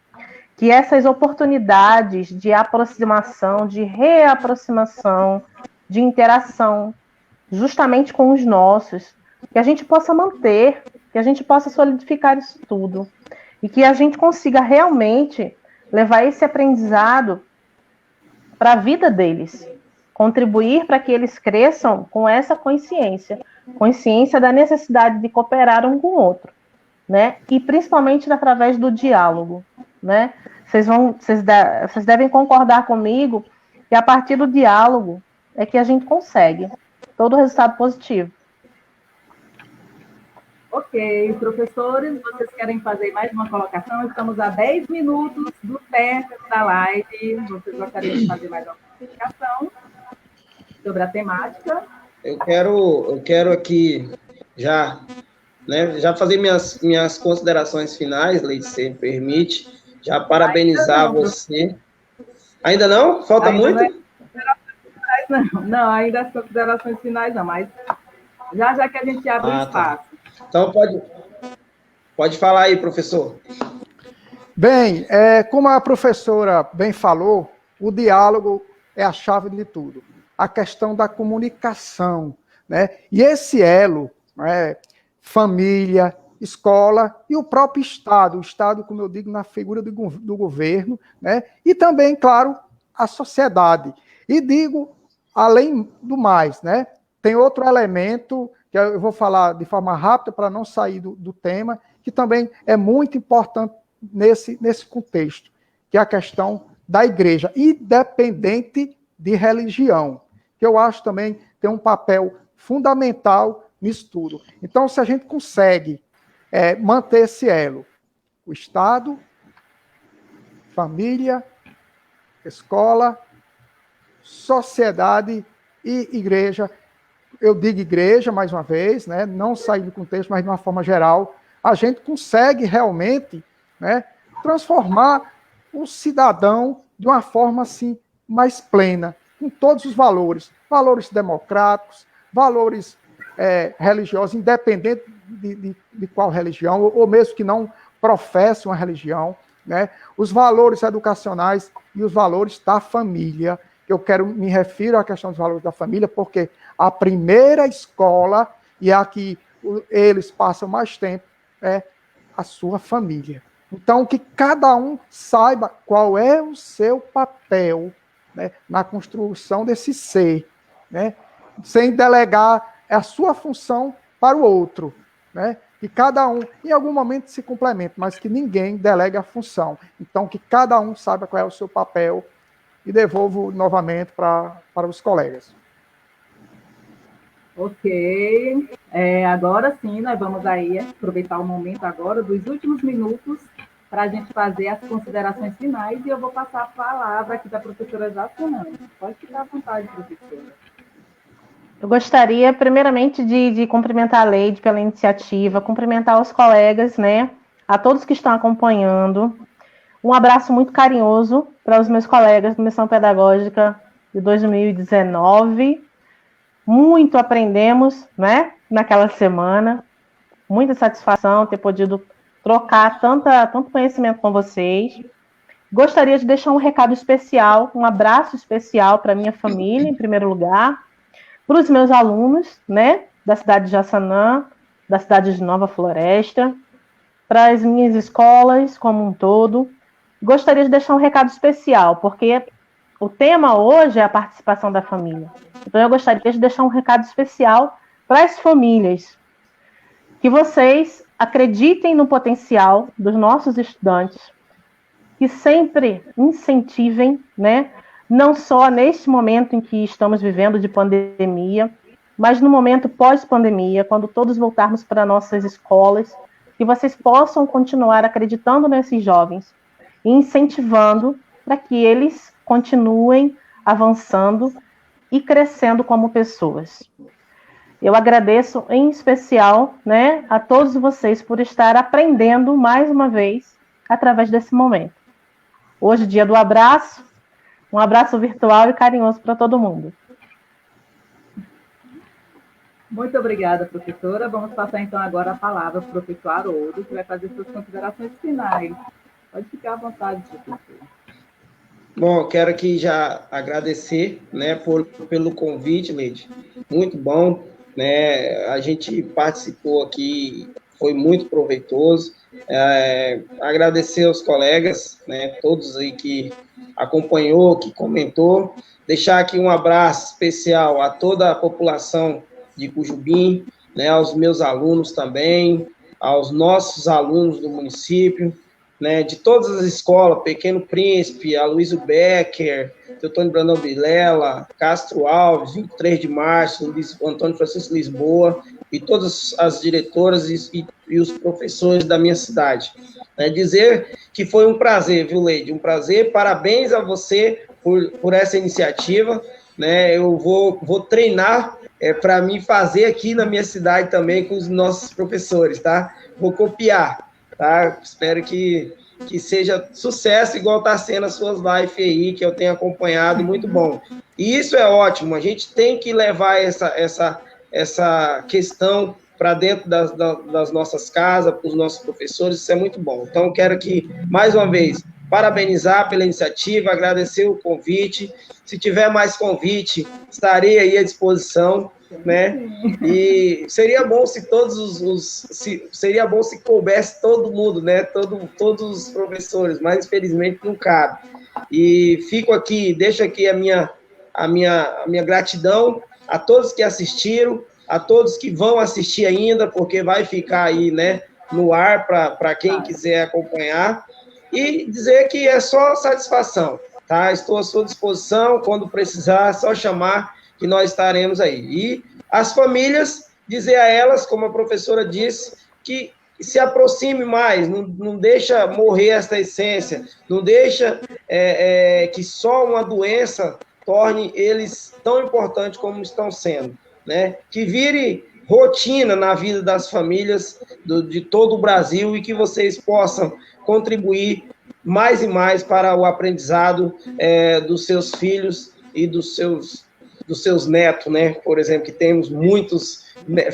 [SPEAKER 4] Que essas oportunidades de aproximação, de reaproximação, de interação, justamente com os nossos, que a gente possa manter, que a gente possa solidificar isso tudo. E que a gente consiga realmente levar esse aprendizado para a vida deles, contribuir para que eles cresçam com essa consciência da necessidade de cooperar um com o outro, né? E principalmente através do diálogo, né? Vocês devem concordar comigo que a partir do diálogo é que a gente consegue todo o resultado positivo.
[SPEAKER 1] Ok, professores, vocês querem fazer mais uma colocação? Estamos a 10 minutos do término da live. Vocês gostariam de fazer mais uma colocação? sobre a temática.
[SPEAKER 3] Eu quero aqui já, né, já fazer minhas considerações finais, Leide, se me permite, já parabenizar você. Ainda não? Falta ainda muito?
[SPEAKER 1] Não, ainda as considerações finais não, mas já que a gente abre o espaço.
[SPEAKER 3] Tá. Então pode falar aí, professor.
[SPEAKER 2] Bem, como a professora bem falou, o diálogo é a chave de tudo. A questão da comunicação, né? E esse elo, né, família, escola e o próprio Estado. O Estado, como eu digo, na figura do governo, né? E também, claro, a sociedade. E digo, além do mais, né? Tem outro elemento, que eu vou falar de forma rápida para não sair do tema, que também é muito importante nesse contexto, que é a questão da igreja, independente de religião, que eu acho também tem um papel fundamental nisso tudo. Então, se a gente consegue manter esse elo, o Estado, família, escola, sociedade e igreja, eu digo igreja, mais uma vez, né, não sair do contexto, mas de uma forma geral, a gente consegue realmente, né, transformar o cidadão de uma forma assim mais plena, com todos os valores democráticos, valores religiosos, independente de qual religião, ou mesmo que não professe uma religião, né, os valores educacionais e os valores da família. Eu me refiro à questão dos valores da família, porque a primeira escola, e a que eles passam mais tempo, é a sua família. Então, que cada um saiba qual é o seu papel, né, na construção desse ser, né, sem delegar a sua função para o outro, né, que cada um, em algum momento, se complemente, mas que ninguém delegue a função. Então, que cada um saiba qual é o seu papel, e devolvo novamente para os colegas.
[SPEAKER 1] Ok. Agora sim, nós vamos aí aproveitar o momento agora dos últimos minutos para a gente fazer as considerações finais, e eu vou passar a palavra aqui da professora Jaciana. Pode ficar à vontade, professora.
[SPEAKER 4] Eu gostaria, primeiramente, de cumprimentar a Leide pela iniciativa, cumprimentar os colegas, né, a todos que estão acompanhando. Um abraço muito carinhoso para os meus colegas da Missão Pedagógica de 2019. Muito aprendemos, né, naquela semana. Muita satisfação ter podido trocar tanto conhecimento com vocês. Gostaria de deixar um recado especial, um abraço especial para a minha família, em primeiro lugar, para os meus alunos, né, da cidade de Jaçanã, da cidade de Nova Floresta, para as minhas escolas como um todo. Gostaria de deixar um recado especial, porque o tema hoje é a participação da família. Então, eu gostaria de deixar um recado especial para as famílias. Que vocês acreditem no potencial dos nossos estudantes, que sempre incentivem, né, não só neste momento em que estamos vivendo de pandemia, mas no momento pós-pandemia, quando todos voltarmos para nossas escolas, que vocês possam continuar acreditando nesses jovens, e incentivando para que eles continuem avançando e crescendo como pessoas. Eu agradeço em especial, né, a todos vocês por estar aprendendo mais uma vez através desse momento. Hoje, dia do abraço, um abraço virtual e carinhoso para todo mundo.
[SPEAKER 1] Muito obrigada, professora. Vamos passar então agora a palavra para o professor Haroldo, que vai fazer suas considerações finais. Pode ficar à vontade, professor.
[SPEAKER 3] Bom, eu quero aqui já agradecer, né, pelo convite, Leide. Muito bom, né? A gente participou aqui, foi muito proveitoso. Agradecer aos colegas, né, todos aí que acompanhou, que comentou. Deixar aqui um abraço especial a toda a população de Cujubim, né, aos meus alunos também, aos nossos alunos do município, né, de todas as escolas, Pequeno Príncipe, Aloysio Becker, Teotônio Brandão Vilela, Castro Alves, 23 de março, Antônio Francisco Lisboa, e todas as diretoras e os professores da minha cidade. Dizer que foi um prazer, viu, Leide? Um prazer, parabéns a você por essa iniciativa, né? Eu vou treinar para mim fazer aqui na minha cidade também com os nossos professores, tá? Vou copiar, tá? Espero que seja sucesso, igual está sendo as suas lives aí, que eu tenho acompanhado, muito bom. E isso é ótimo, a gente tem que levar essa questão para dentro das nossas casas, para os nossos professores, isso é muito bom. Então, quero que, mais uma vez, parabenizar pela iniciativa, agradecer o convite. Se tiver mais convite, estarei aí à disposição, né? E seria bom se seria bom se coubesse todo mundo, né? Todos os professores, mas infelizmente não cabe. E fico aqui, deixo aqui a minha gratidão a todos que assistiram, a todos que vão assistir ainda, porque vai ficar aí, né, no ar para quem quiser acompanhar, e dizer que é só satisfação, tá? Estou à sua disposição, quando precisar, é só chamar que nós estaremos aí. E as famílias, dizer a elas, como a professora disse, que se aproxime mais, não deixa morrer essa essência, não deixa que só uma doença torne eles tão importantes como estão sendo, né? Que vire rotina na vida das famílias de todo o Brasil e que vocês possam contribuir mais e mais para o aprendizado dos seus filhos e dos seus netos, né? Por exemplo, que temos muitos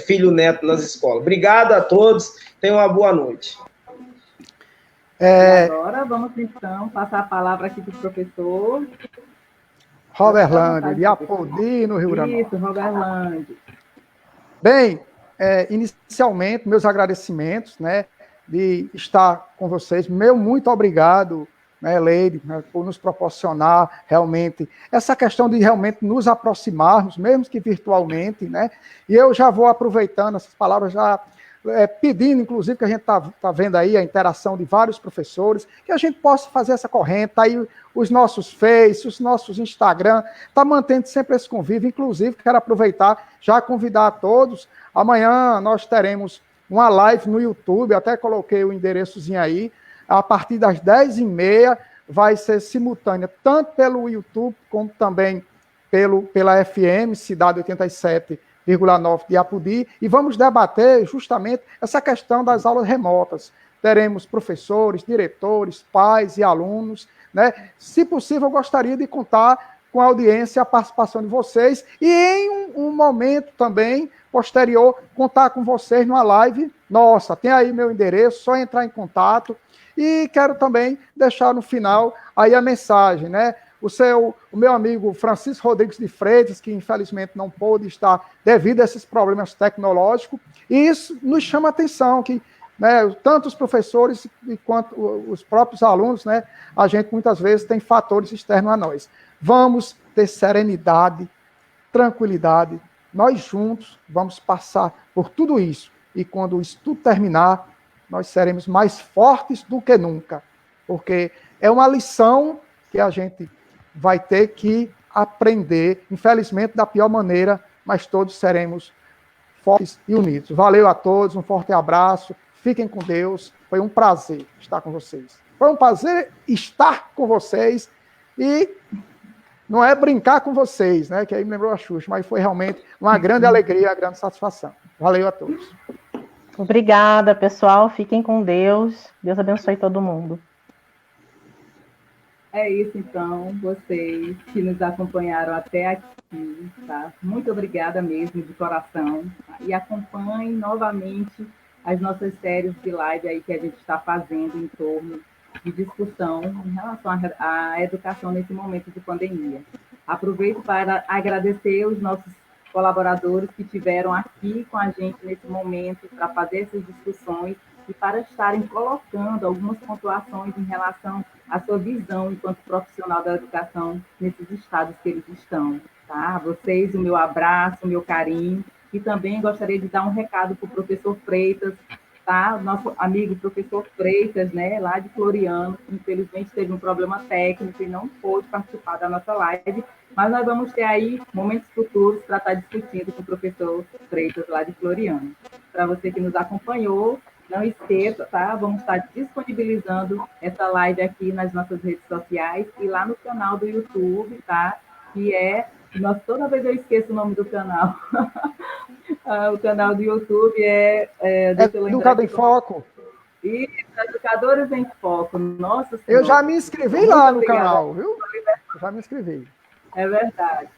[SPEAKER 3] filho-neto nas escolas. Obrigado a todos, tenham uma boa noite.
[SPEAKER 1] Agora vamos, então, passar a palavra aqui para o professor
[SPEAKER 2] Roberlândia, de Apodi, no Rio Grande do Norte.
[SPEAKER 1] Isso, Roberlândia.
[SPEAKER 2] Bem, inicialmente, meus agradecimentos, né, de estar com vocês. Meu muito obrigado, né, Leide, né, por nos proporcionar realmente essa questão de realmente nos aproximarmos, mesmo que virtualmente, né? E eu já vou aproveitando essas palavras, já pedindo, inclusive, que a gente tá vendo aí a interação de vários professores, que a gente possa fazer essa corrente, tá aí os nossos Face, os nossos Instagram, tá mantendo sempre esse convívio. Inclusive, quero aproveitar, já convidar a todos, amanhã nós teremos uma live no YouTube, até coloquei o endereçozinho aí, a partir das 10h30, vai ser simultânea, tanto pelo YouTube, como também pela FM, Cidade 87,9 de Apodi, e vamos debater justamente essa questão das aulas remotas. Teremos professores, diretores, pais e alunos, né? Se possível, eu gostaria de contar com a audiência e a participação de vocês, e em um momento também, posterior, contar com vocês numa live nossa. Tem aí meu endereço, só entrar em contato. E quero também deixar no final aí a mensagem, né? O meu amigo Francisco Rodrigues de Freitas, que infelizmente não pôde estar devido a esses problemas tecnológicos, e isso nos chama a atenção, que, né, tanto os professores quanto os próprios alunos, né, a gente muitas vezes tem fatores externos a nós. Vamos ter serenidade, tranquilidade, nós juntos vamos passar por tudo isso, e quando isso tudo terminar, nós seremos mais fortes do que nunca, porque é uma lição que a gente vai ter que aprender, infelizmente, da pior maneira, mas todos seremos fortes e unidos. Valeu a todos, um forte abraço, fiquem com Deus, foi um prazer estar com vocês. Foi um prazer estar com vocês, e não é brincar com vocês, né, que aí me lembrou a Xuxa, mas foi realmente uma grande alegria, uma grande satisfação. Valeu a todos.
[SPEAKER 4] Obrigada, pessoal, fiquem com Deus, Deus abençoe todo mundo.
[SPEAKER 1] É isso, então, vocês que nos acompanharam até aqui, tá? Muito obrigada mesmo, de coração. Tá? E acompanhem novamente as nossas séries de live aí que a gente está fazendo em torno de discussão em relação à educação nesse momento de pandemia. Aproveito para agradecer os nossos colaboradores que estiveram aqui com a gente nesse momento para fazer essas discussões e para estarem colocando algumas pontuações em relação à sua visão enquanto profissional da educação nesses estados que eles estão. Tá? A vocês, o meu abraço, o meu carinho, e também gostaria de dar um recado para o professor Freitas, tá? O nosso amigo professor Freitas, né, lá de Floriano, infelizmente teve um problema técnico e não pôde participar da nossa live, mas nós vamos ter aí momentos futuros para estar discutindo com o professor Freitas, lá de Floriano. Para você que nos acompanhou, não esqueça, tá? Vamos estar disponibilizando essa live aqui nas nossas redes sociais e lá no canal do YouTube, tá? Que é Nossa, toda vez eu esqueço o nome do canal. O canal do YouTube deixa eu lembrar
[SPEAKER 2] Educado em
[SPEAKER 1] aqui.
[SPEAKER 2] Foco.
[SPEAKER 1] Isso, Educadores em Foco. Nossa Senhora.
[SPEAKER 2] Eu já me inscrevi lá no canal, viu? Eu já me inscrevi.
[SPEAKER 1] É verdade.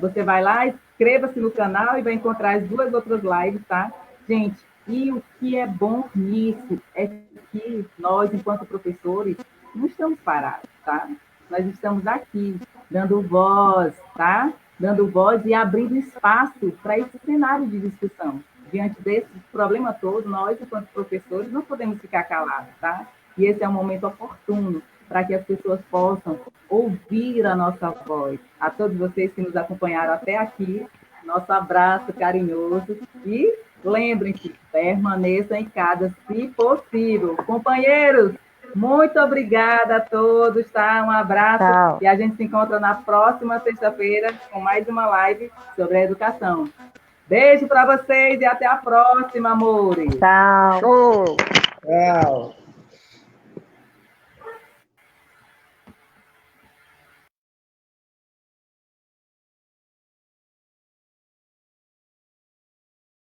[SPEAKER 1] Você vai lá, inscreva-se no canal e vai encontrar as 2 outras lives, tá? Gente, e o que é bom nisso é que nós, enquanto professores, não estamos parados, tá? Nós estamos aqui, dando voz, tá? Dando voz e abrindo espaço para esse cenário de discussão. Diante desse problema todo, nós, enquanto professores, não podemos ficar calados, tá? E esse é um momento oportuno para que as pessoas possam ouvir a nossa voz. A todos vocês que nos acompanharam até aqui, nosso abraço carinhoso e lembrem-se, permaneçam em casa, se possível. Companheiros, muito obrigada a todos, tá? Um abraço.
[SPEAKER 4] Tchau.
[SPEAKER 1] E a gente se encontra na próxima sexta-feira com mais uma live sobre a educação. Beijo para vocês e até a próxima, amores.
[SPEAKER 4] Tchau.
[SPEAKER 2] Show!
[SPEAKER 3] Tchau.